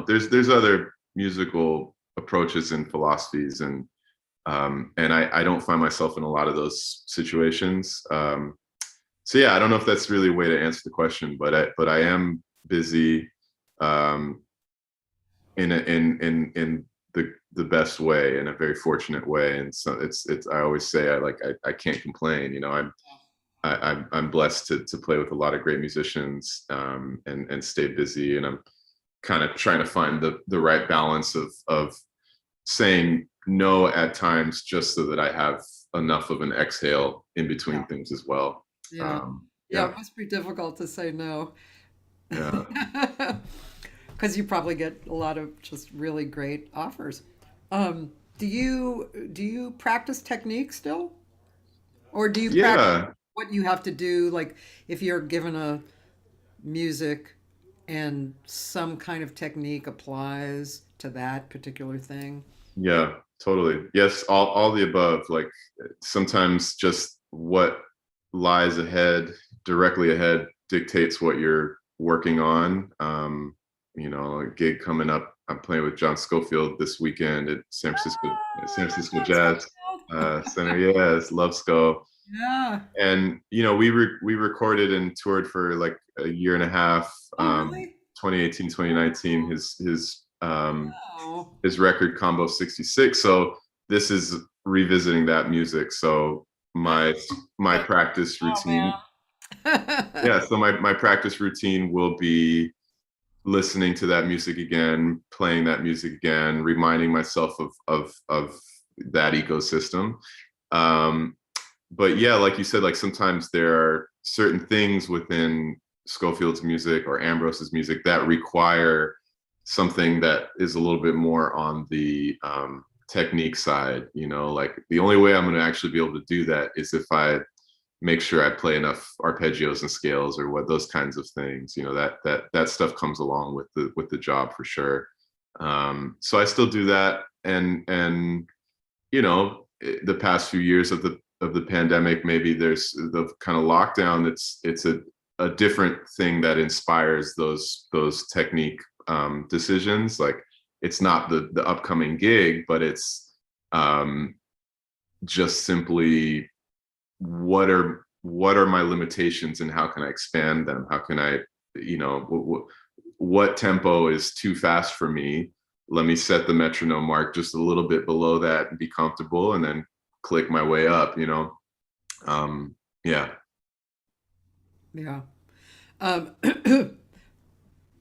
there's other musical approaches and philosophies, and I don't find myself in a lot of those situations. So yeah, I don't know if that's really a way to answer the question, but I am busy in the best way, in a very fortunate way, and so it's I always say I can't complain. I'm blessed to play with a lot of great musicians, and stay busy, and I'm kind of trying to find the right balance of saying no at times, just so that I have enough of an exhale in between things as well. Yeah. Yeah, it must be difficult to say no. Yeah. Because you probably get a lot of just really great offers. Do you practice technique still? Or do you practice Yeah. what you have to do, like if you're given a music and some kind of technique applies to that particular thing? Yeah, totally. Yes, all the above. Like, sometimes just what lies ahead, directly ahead, dictates what you're working on. A gig coming up. I'm playing with John Scofield this weekend at San Ah, Francisco John Jazz Scofield. Center. Yes, love Sco. Yeah. And we recorded and toured for like a year and a half. Oh, really? 2018, 2019. Oh. His record Combo 66. So this is revisiting that music. So my practice Oh, routine, man. yeah. So my practice routine will be listening to that music again, playing that music again, reminding myself of that ecosystem. Um, but yeah, like you said, like sometimes there are certain things within Scofield's music or Ambrose's music that require something that is a little bit more on the technique side. Like, the only way I'm going to actually be able to do that is if I make sure I play enough arpeggios and scales, or what those kinds of things. That stuff comes along with the job for sure. So I still do that, and the past few years of the pandemic, maybe there's the kind of lockdown. It's a different thing that inspires those technique decisions. Like, it's not the upcoming gig, but it's just simply what are my limitations, and how can I expand them? How can I, what tempo is too fast for me? Let me set the metronome mark just a little bit below that and be comfortable, and then click my way up. Yeah. Yeah. Um,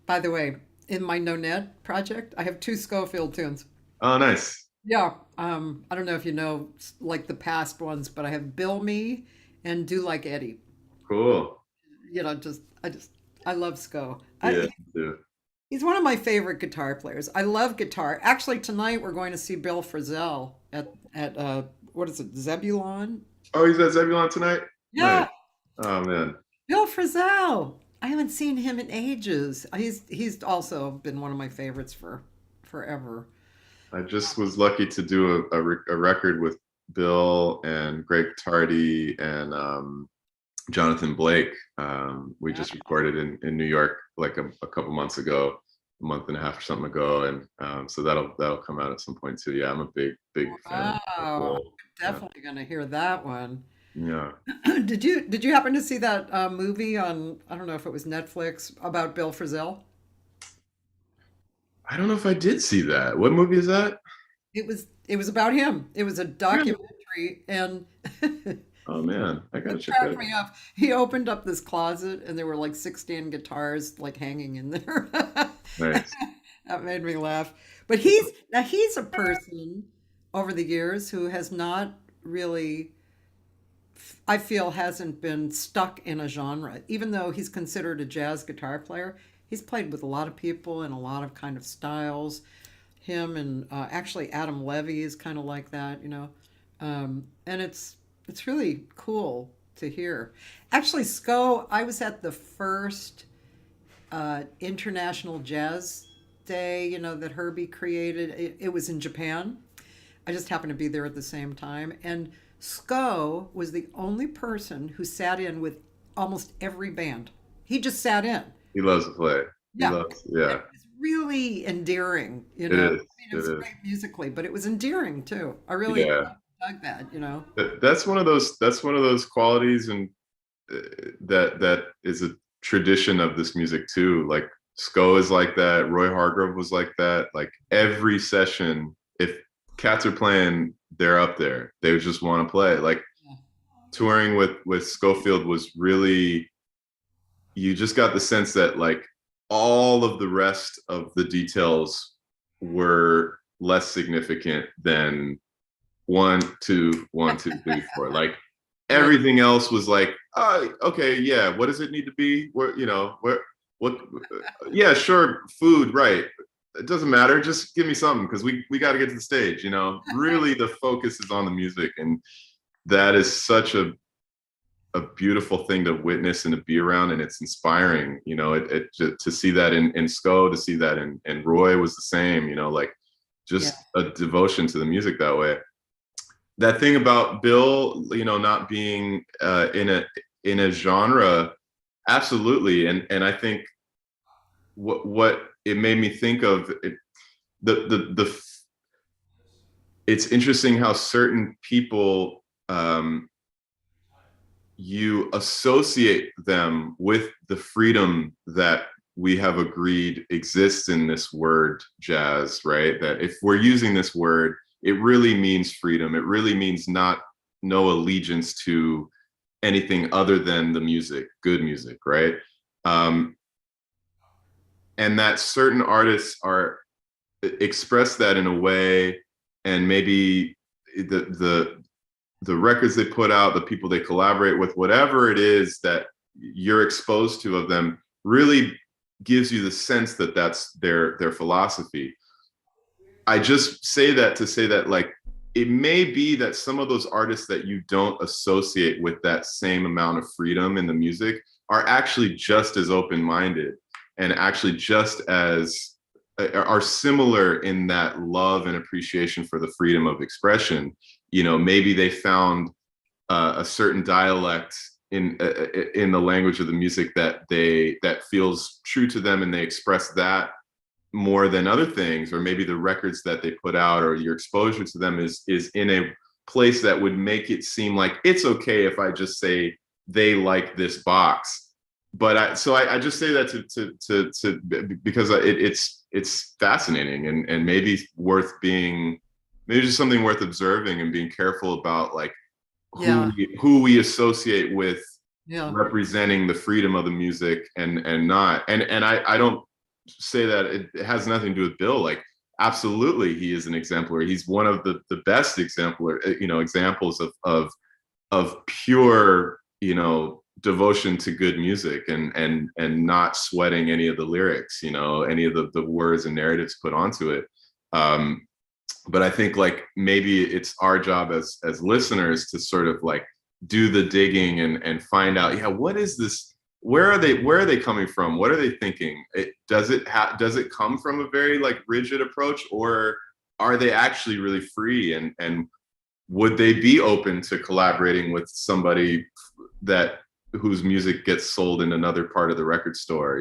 by the way, in my Nonette project, I have two Schofield tunes. Oh, nice. Yeah. I don't know if you know like the past ones, but I have Bill Me and Do Like Eddie. Cool. You know, I love Sko. Yeah. Yeah. He's one of my favorite guitar players. I love guitar. Actually, tonight we're going to see Bill Frisell at what is it, Zebulon? Oh, he's at Zebulon tonight? Nice. Yeah, Oh man. Bill Frisell. I haven't seen him in ages. He's also been one of my favorites for forever. I just was lucky to do a record with Bill and Greg Tardy and Jonathan Blake. We Yeah. just recorded in New York like a couple months ago, a month and a half or something ago, and so that'll come out at some point too. Yeah, I'm a big fan of Wow, I'm Bill. Yeah, definitely going to hear that one. yeah. Did you happen to see that movie on, I don't know if it was Netflix, about Bill Frisell? I don't know if I did see that. What movie is that? It was about him. It was a Really? documentary, and Oh man, I gotta it check that cracked out. me up. He opened up this closet, and there were like 16 guitars like hanging in there. Nice. That made me laugh. But he's a person over the years who has not really, I feel, hasn't been stuck in a genre. Even though he's considered a jazz guitar player, he's played with a lot of people in a lot of kind of styles. Him and actually Adam Levy is kind of like that, you know. And it's really cool to hear. Actually, SCO, I was at the first International Jazz Day, you know, that Herbie created. It was in Japan. I just happened to be there at the same time. And SCO was the only person who sat in with almost every band. He just sat in. He loves to play. He Yeah. loves. Yeah, It's really endearing, you it know. I is. mean, it It was is. great musically, but it was endearing too. I really Yeah. dug that, you know. That's one of those. That's one of those qualities, and that is a tradition of this music too. Like Sko is like that. Roy Hargrove was like that. Like every session, if cats are playing, they're up there. They just want to play. Like Yeah. touring with Schofield was really, you just got the sense that like all of the rest of the details were less significant than one, two, one, two, three, four. Like Right. everything else was like, oh, okay, yeah. What does it need to be? Where, you know, where, what? Yeah, sure, food, right? It doesn't matter. Just give me something because we got to get to the stage. You know, really, the focus is on the music, and that is such a beautiful thing to witness and to be around, and it's inspiring. You know, to see that in SCO, to see that in Roy was the same. You know, like Yeah. just a devotion to the music that way. That thing about Bill, you know, not being in a genre, absolutely. And I think what it made me think of it, the it's interesting how certain people you associate them with the freedom that we have agreed exists in this word jazz, right? That if we're using this word, it really means freedom. It really means not no allegiance to anything other than the music, good music, right? Um, and that certain artists are express that in a way, and maybe the records they put out, the people they collaborate with, whatever it is that you're exposed to of them, really gives you the sense that that's their philosophy. I just say that to say that like it may be that some of those artists that you don't associate with that same amount of freedom in the music are actually just as open-minded and actually just as are similar in that love and appreciation for the freedom of expression. You know, maybe they found a certain dialect in the language of the music that feels true to them, and they express that more than other things, or maybe the records that they put out or your exposure to them is in a place that would make it seem like it's okay if I just say they like this box. But I just say that to because it's fascinating, and maybe worth being, maybe just something worth observing and being careful about, like Yeah. who we associate with Yeah. representing the freedom of the music and not. And I don't say that it has nothing to do with Bill. Like absolutely, he is an exemplar. He's one of the best exemplar, examples of pure, devotion to good music, and not sweating any of the lyrics, any of the words and narratives put onto it. Um, but I think like maybe it's our job as listeners to sort of like do the digging and find out, yeah, what is this? Where are they coming from? What are they thinking? Does it come from a very like rigid approach, or are they actually really free, and would they be open to collaborating with somebody that whose music gets sold in another part of the record store,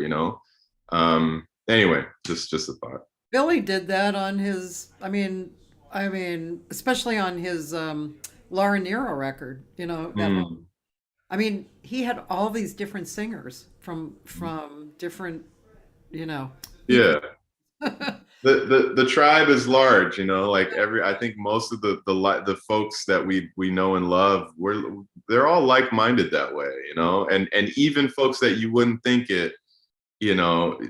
anyway, just a thought. Billy did that on his. I mean, especially on his Laura Nyro record. That whole. Mm, I mean, he had all these different singers from different. You know. yeah, the tribe is large, like I think most of the folks that we know and love, they're all like-minded that way, and even folks that you wouldn't think it, you know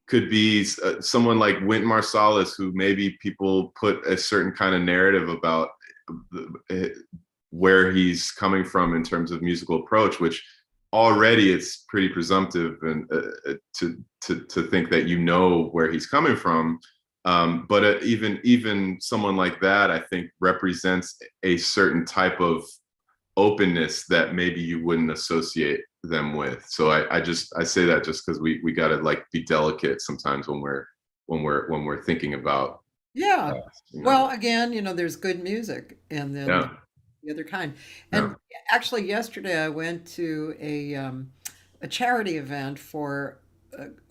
could be someone like Wynton Marsalis, who maybe people put a certain kind of narrative about where he's coming from in terms of musical approach, which already it's pretty presumptive, and to think that where he's coming from. But even someone like that, I think, represents a certain type of openness that maybe you wouldn't associate them with. So I say that just because we got to like be delicate sometimes when we're thinking about Yeah. uh, Well, again, there's good music, and then yeah, the other kind. yeah. And actually, yesterday I went to a charity event for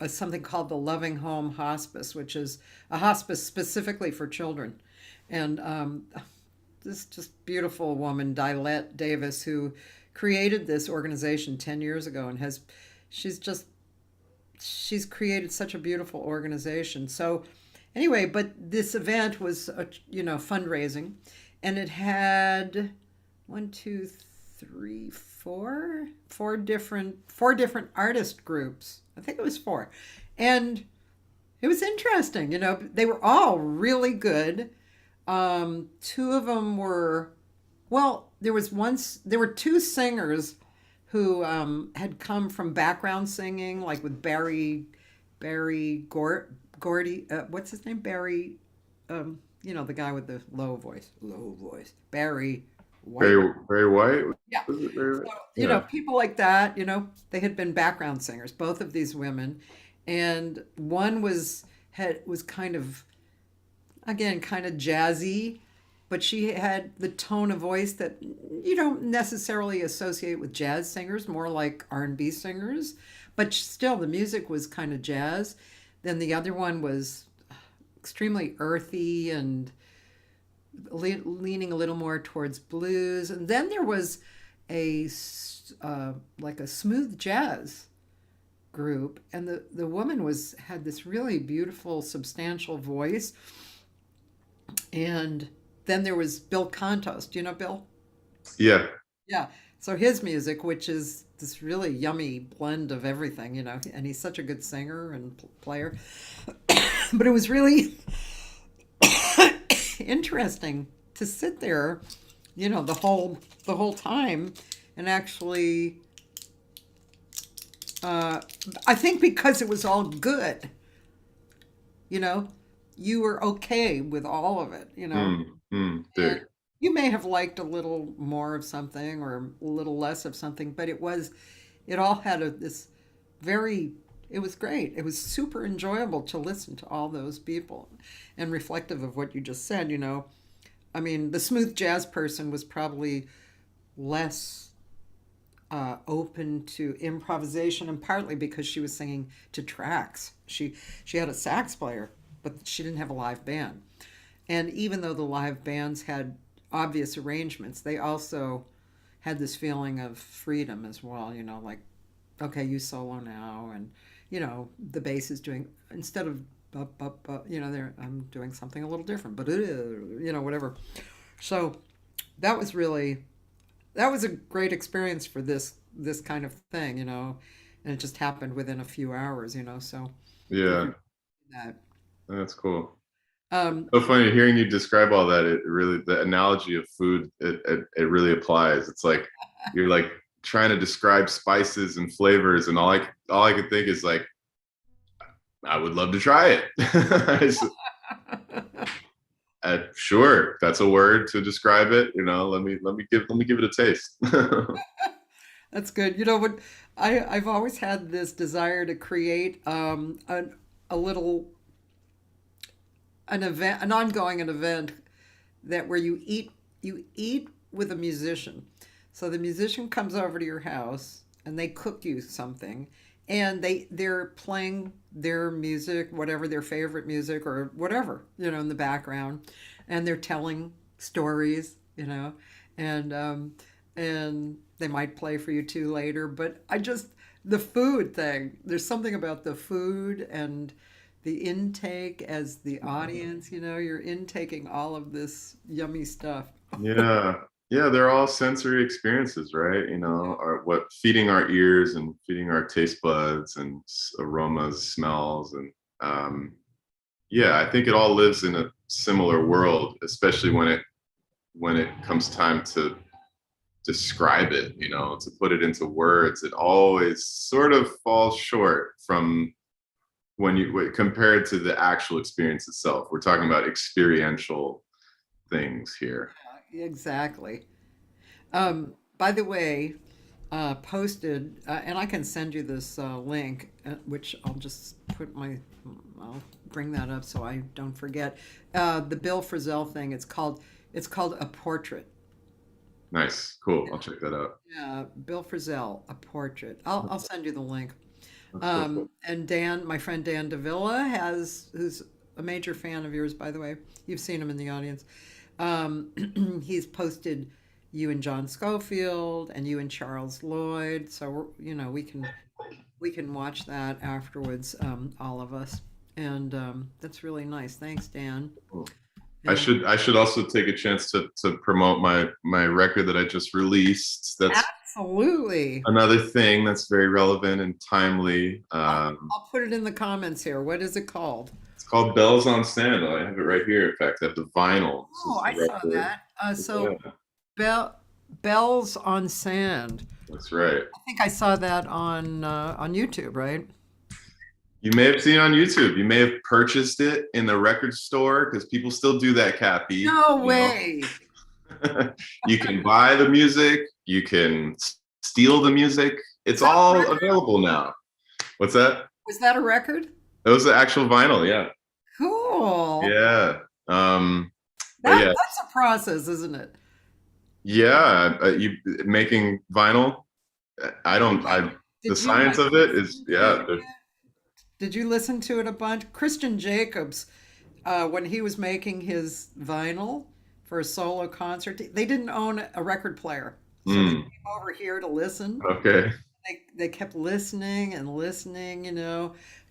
something called the Loving Home Hospice, which is a hospice specifically for children. And this just beautiful woman, Dilette Davis, who created this organization 10 years ago, and she's just she's created such a beautiful organization. So anyway, but this event was fundraising, and it had one, two, three, four different artist groups. I think it was four, and it was interesting. They were all really good. Two of them were, well, there were two singers who had come from background singing, like with Gordy, what's his name? Barry, the guy with the low voice, Barry White. Very, very white. Yeah. Was it very So, white? Yeah. people like that, they had been background singers, both of these women. And one was kind of, again, kind of jazzy, but she had the tone of voice that you don't necessarily associate with jazz singers, more like R&B singers, but still the music was kind of jazz. Then the other one was extremely earthy and leaning a little more towards blues. And then there was like a smooth jazz group, and the woman had this really beautiful, substantial voice. And then there was Bill Contos. Do you know Bill? Yeah. Yeah. So his music, which is this really yummy blend of everything, and he's such a good singer and player. But it was really interesting to sit there, the whole time, and actually, I think because it was all good, you were okay with all of it, Dig. And you may have liked a little more of something or a little less of something, but it all had this it was great. It was super enjoyable to listen to all those people, and reflective of what you just said, I mean, the smooth jazz person was probably less open to improvisation, and partly because she was singing to tracks. She had a sax player, but she didn't have a live band. And even though the live bands had obvious arrangements, they also had this feeling of freedom as well, like, okay, you solo now, and the bass is doing, instead of I'm doing something a little different, but whatever. So that was a great experience for this kind of thing, and it just happened within a few hours, so Yeah. that. That's cool. So funny hearing you describe all that. It really, the analogy of food, it really applies. It's like you're like trying to describe spices and flavors, and all I could think is like, I would love to try it. Sure, that's a word to describe it. Let me give it a taste. That's good. You know what? I've always had this desire to create a little an ongoing event that where you eat with a musician. So the musician comes over to your house and they cook you something, and they're playing their music, whatever their favorite music or whatever, in the background, and they're telling stories, and they might play for you too later. But the food thing, there's something about the food and the intake as the audience, you're intaking all of this yummy stuff. Yeah. Yeah, they're all sensory experiences, right? What feeding our ears and feeding our taste buds and aromas, smells, and yeah, I think it all lives in a similar world, especially when it comes time to describe it, to put it into words. It always sort of falls short from compared to the actual experience itself. We're talking about experiential things here. Exactly. By the way, posted, and I can send you this link, which I'll bring that up so I don't forget. The Bill Frisell thing. It's called A Portrait. Nice, cool. I'll check that out. Yeah, Bill Frisell, A Portrait. I'll send you the link. That's so cool. And my friend Dan Davila who's a major fan of yours, by the way. You've seen him in the audience. He's posted you and John Schofield and you and Charles Lloyd. So we can watch that afterwards, all of us, and that's really nice. Thanks, Dan. Cool. I should also take a chance to promote my record that I just released. That's Absolutely. another thing that's very relevant and timely. I'll put it in the comments here. What is it called? It's called Bells on Sand. I have it right here. In fact, I have the vinyl. Oh, I saw that. Yeah, Bells on Sand. that's right. I think I saw that on YouTube, right? You may have seen it on YouTube. You may have purchased it in the record store because people still do that, Cathy. No way. You can buy the music. You can steal the music. It's all available now. What's that? Was that a record? It was the actual vinyl. Yeah. Cool. Yeah. That's a process, isn't it? Yeah. You making vinyl? The science of it is, yeah. Did you listen to it a bunch? Christian Jacobs, when he was making his vinyl for a solo concert, they didn't own a record player. So they came over here to listen. Okay. They kept listening and listening,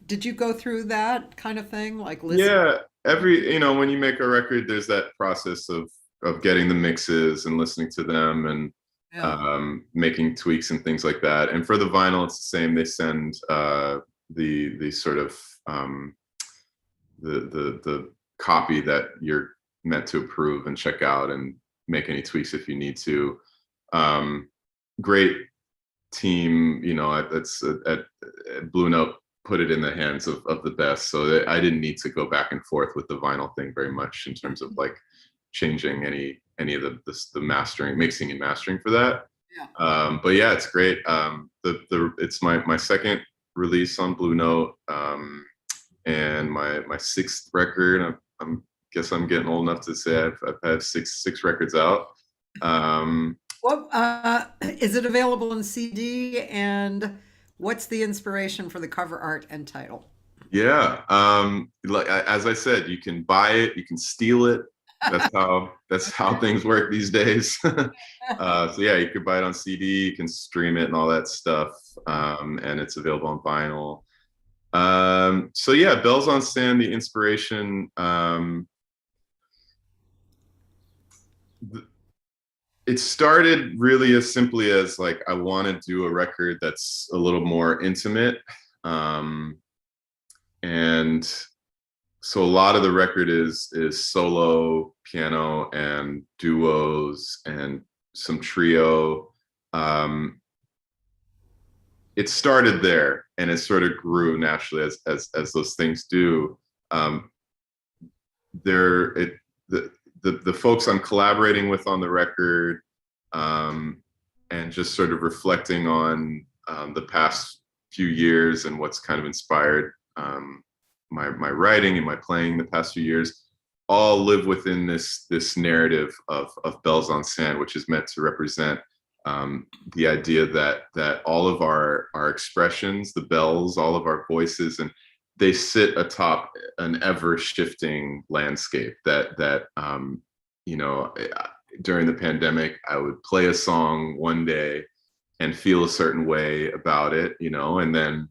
Did you go through that kind of thing? Like listen? Yeah. When you make a record, there's that process of getting the mixes and listening to them and making tweaks and things like that. And for the vinyl, it's the same. They send the sort of the copy that you're meant to approve and check out and make any tweaks if you need to. Great team, at Blue Note put it in the hands of the best, so that I didn't need to go back and forth with the vinyl thing very much in terms of like changing any of the mastering, mixing and mastering for that. Yeah. But yeah, it's great. It's my second release on Blue Note, and my sixth record. I guess I'm getting old enough to say I've had six records out. Is it available in CD? And what's the inspiration for the cover art and title? Yeah, like as I said, you can buy it, you can steal it. That's how things work these days. So yeah, you could buy it on CD, you can stream it and all that stuff, and it's available on vinyl. So yeah, Bells on Sand, the inspiration. It started really as simply as like I want to do a record that's a little more intimate, and so a lot of the record is solo piano and duos and some trio. It started there and it sort of grew naturally as those things do. Um, there it the folks I'm collaborating with on the record, and just sort of reflecting on the past few years and what's kind of inspired my writing and my playing the past few years, all live within this narrative of Bells on Sand, which is meant to represent the idea that all of our expressions, the bells, all of our voices, and they sit atop an ever shifting landscape that you know, during the pandemic, I would play a song one day and feel a certain way about it, you know, and then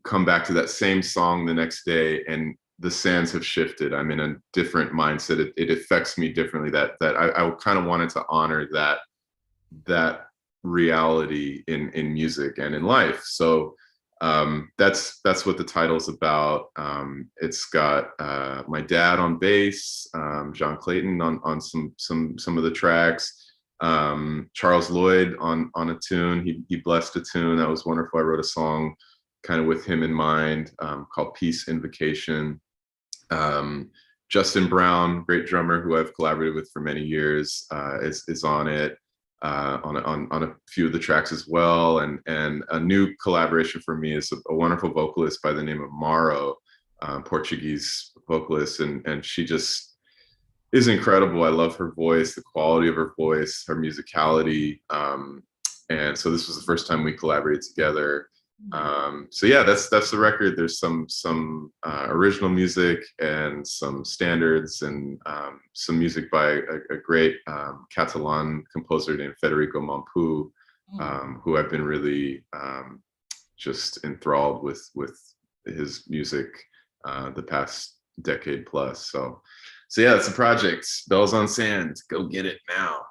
come back to that same song the next day and the sands have shifted. I'm in a different mindset. It affects me differently. That I kind of wanted to honor that reality in music and in life. So that's what the title's about. It's got my dad on bass, Gerald Clayton on some of the tracks, Charles Lloyd on a tune. He blessed a tune that was wonderful. I wrote a song kind of with him in mind, called Peace Invocation. Justin Brown, great drummer who I've collaborated with for many years, is on it. On a few of the tracks as well, and a new collaboration for me is a wonderful vocalist by the name of Maro, Portuguese vocalist, and she just is incredible. I love her voice, the quality of her voice, her musicality, and so this was the first time we collaborated together. So yeah, that's the record. There's some original music and some standards and some music by a great Catalan composer named Federico Mompou, who I've been really just enthralled with his music the past decade plus. So yeah, it's a project. Bells on Sand. Go get it now.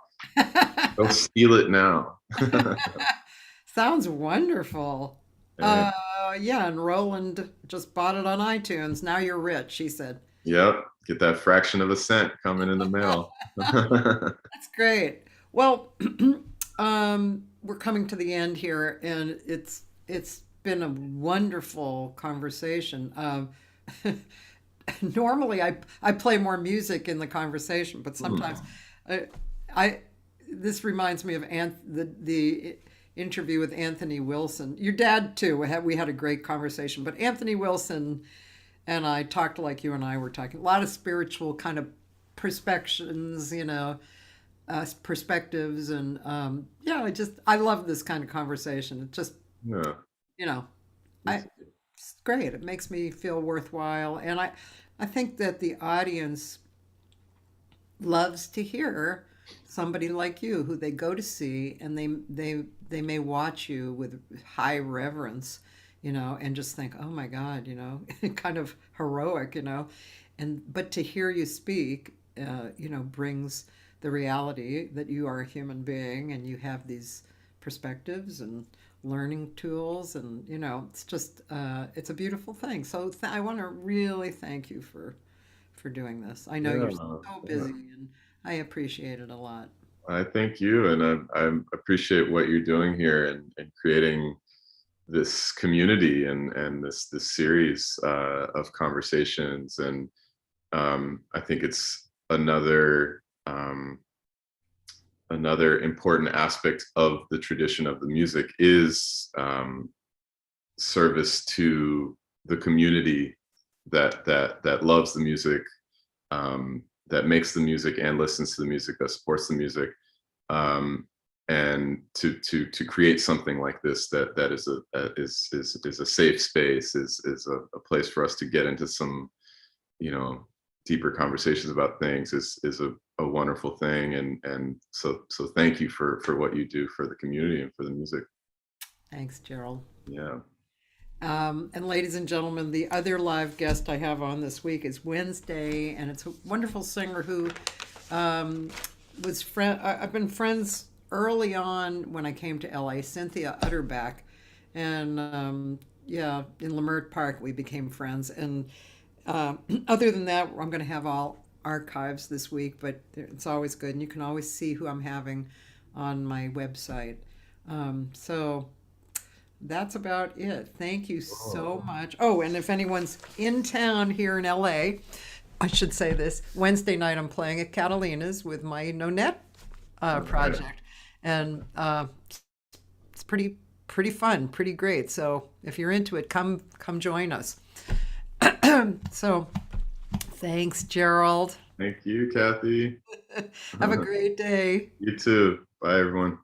Go steal it now. Sounds wonderful. Yeah. Yeah, and Roland just bought it on iTunes. Now you're rich, he said. Yep. Get that fraction of a cent coming in the mail. That's great. Well, we're coming to the end here, and it's been a wonderful conversation. Normally, I play more music in the conversation, but sometimes I this reminds me of the interview with Anthony Wilson. Your dad too. We had a great conversation, but Anthony Wilson and I talked like you and I were talking. A lot of spiritual kind of perspectives, perspectives, and yeah, I love this kind of conversation. It just, Yeah. you know, it's great. It makes me feel worthwhile, and I think that the audience loves to hear somebody like you who they go to see, and they may watch you with high reverence, and just think, oh my God, kind of heroic, but to hear you speak, brings the reality that you are a human being and you have these perspectives and learning tools, and it's just it's a beautiful thing. So I want to really thank you for doing this. I know you're so busy, and I appreciate it a lot. I thank you, and I appreciate what you're doing here and creating this community and this series of conversations. And I think it's another important aspect of the tradition of the music is service to the community that loves the music, that makes the music and listens to the music, that supports the music, and to create something like this that is a safe space, is a place for us to get into some deeper conversations about things, is a wonderful thing, and so thank you for what you do for the community and for the music. Thanks, Gerald. Yeah. And ladies and gentlemen, the other live guest I have on this week is Wednesday, and it's a wonderful singer who was I've been friends early on when I came to LA, Cynthia Utterback, and in Leimert Park we became friends, and Other than that, I'm going to have all archives this week, but it's always good. And you can always see who I'm having on my website. So that's about it. Thank you so much. Oh, and if anyone's in town here in LA, I should say this. Wednesday night, I'm playing at Catalina's with my Nonette project. And it's pretty fun, pretty great. So if you're into it, come join us. So thanks, Gerald. Thank you, Cathy. Have a great day. You too. Bye, everyone.